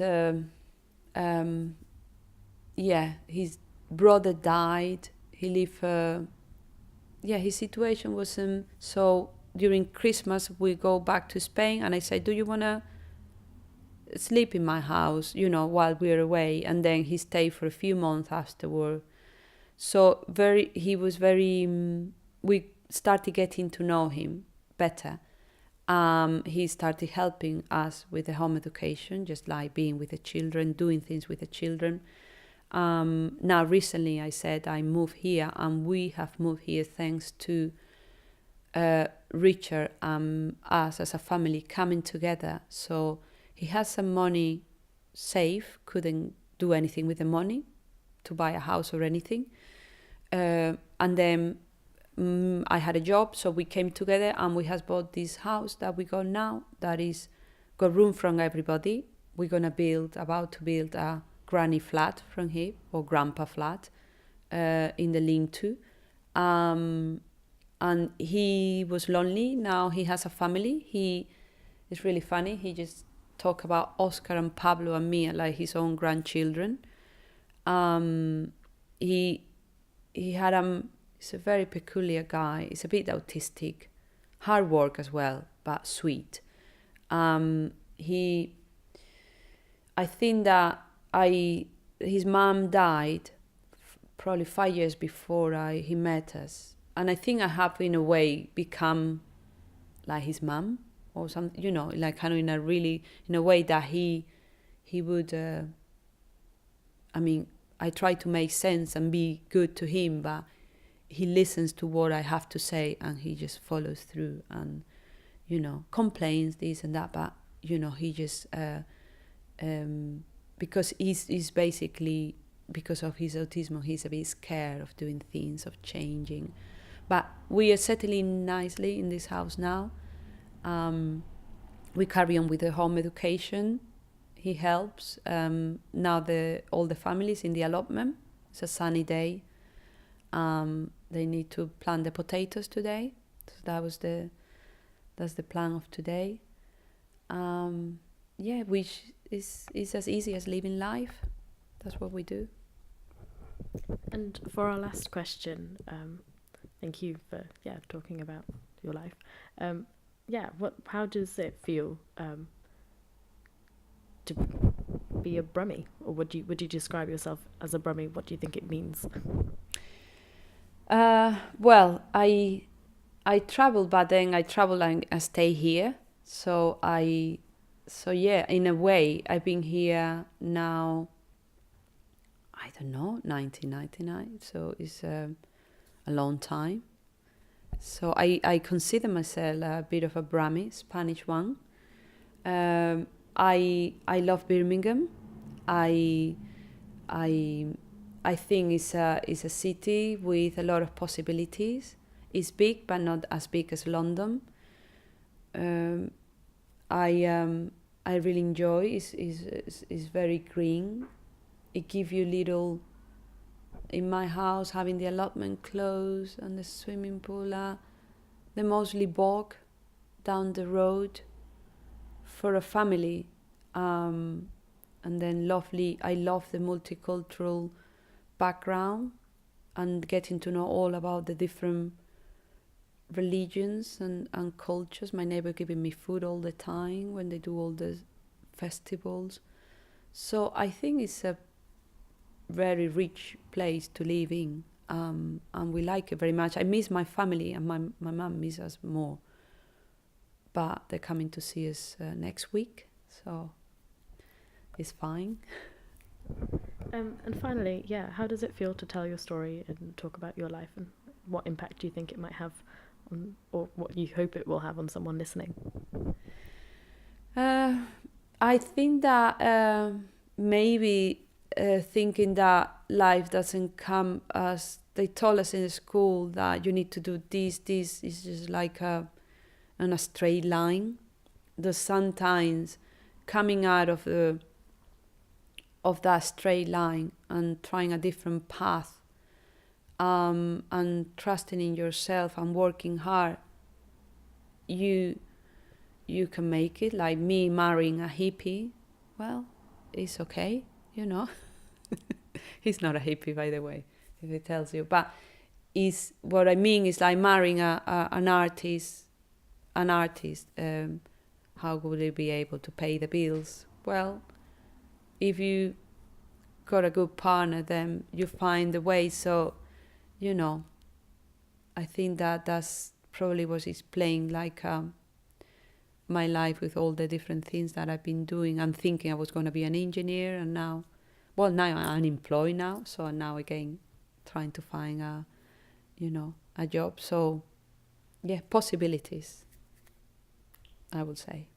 his brother died. He lived, his situation wasn't, so during Christmas we go back to Spain and I say, do you want to sleep in my house, while we're away? And then he stayed for a few months afterward. So we started getting to know him better. He started helping us with the home education, just like being with the children, doing things with the children. Now recently I said I moved here, and we have moved here thanks to Richard, us as a family coming together. So he has some money saved, couldn't do anything with the money to buy a house or anything. And then I had a job, so we came together and we have bought this house that we got now, that is got room from everybody. We're about to build a granny flat from him, or grandpa flat, in the lean-to. And he was lonely. Now he has a family. He is really funny. He just talk about Oscar and Pablo and me like his own grandchildren. He's a very peculiar guy. He's a bit autistic, hard work as well, but sweet. I think that his mom died probably 5 years before he met us, and I think I have in a way become like his mom or something, like kind of in a way that he would. I try to make sense and be good to him, but he listens to what I have to say and he just follows through and, complains this and that, but, he just, because he's basically, because of his autism, he's a bit scared of doing things, of changing. But we are settling nicely in this house now. We carry on with the home education. He helps. Now all the families in the allotment. It's a sunny day. They need to plant the potatoes today. So that's the plan of today. Which is as easy as living life. That's what we do. And for our last question, thank you for talking about your life. How does it feel to be a Brummie, or would you describe yourself as a Brummie? What do you think it means? Well, I travel, but then I travel and I stay here. So in a way, I've been here now, I don't know, 1999. So it's a long time. So I consider myself a bit of a Brummie, Spanish one. I love Birmingham. I think it's a city with a lot of possibilities. It's big, but not as big as London. I really enjoy. It's very green. It gives you little. In my house, having the allotment close and the swimming pool, the mostly bog down the road for a family, and then lovely. I love the multicultural background and getting to know all about the different religions and cultures. My neighbor giving me food all the time when they do all the festivals. So I think it's very rich place to live in, and we like it very much. I miss my family, and my mum misses us more. But they're coming to see us next week, so it's fine. And finally, how does it feel to tell your story and talk about your life, and what impact do you think it might have on, or what you hope it will have on someone listening? I think that maybe thinking that life doesn't come as they told us in school, that you need to do this is just like on a straight line. There's sometimes coming out of that straight line and trying a different path, and trusting in yourself and working hard, you can make it. Like me marrying a hippie, well, it's okay, you know. He's not a hippie, by the way, if it tells you. But is what I mean is like marrying an artist. How would they be able to pay the bills? Well, if you got a good partner, then you find the way. So, you know, I think that's probably what is playing like my life, with all the different things that I've been doing. I'm thinking I was going to be an engineer, and now I'm unemployed now. So now again, trying to find a job. So yeah, possibilities, I would say.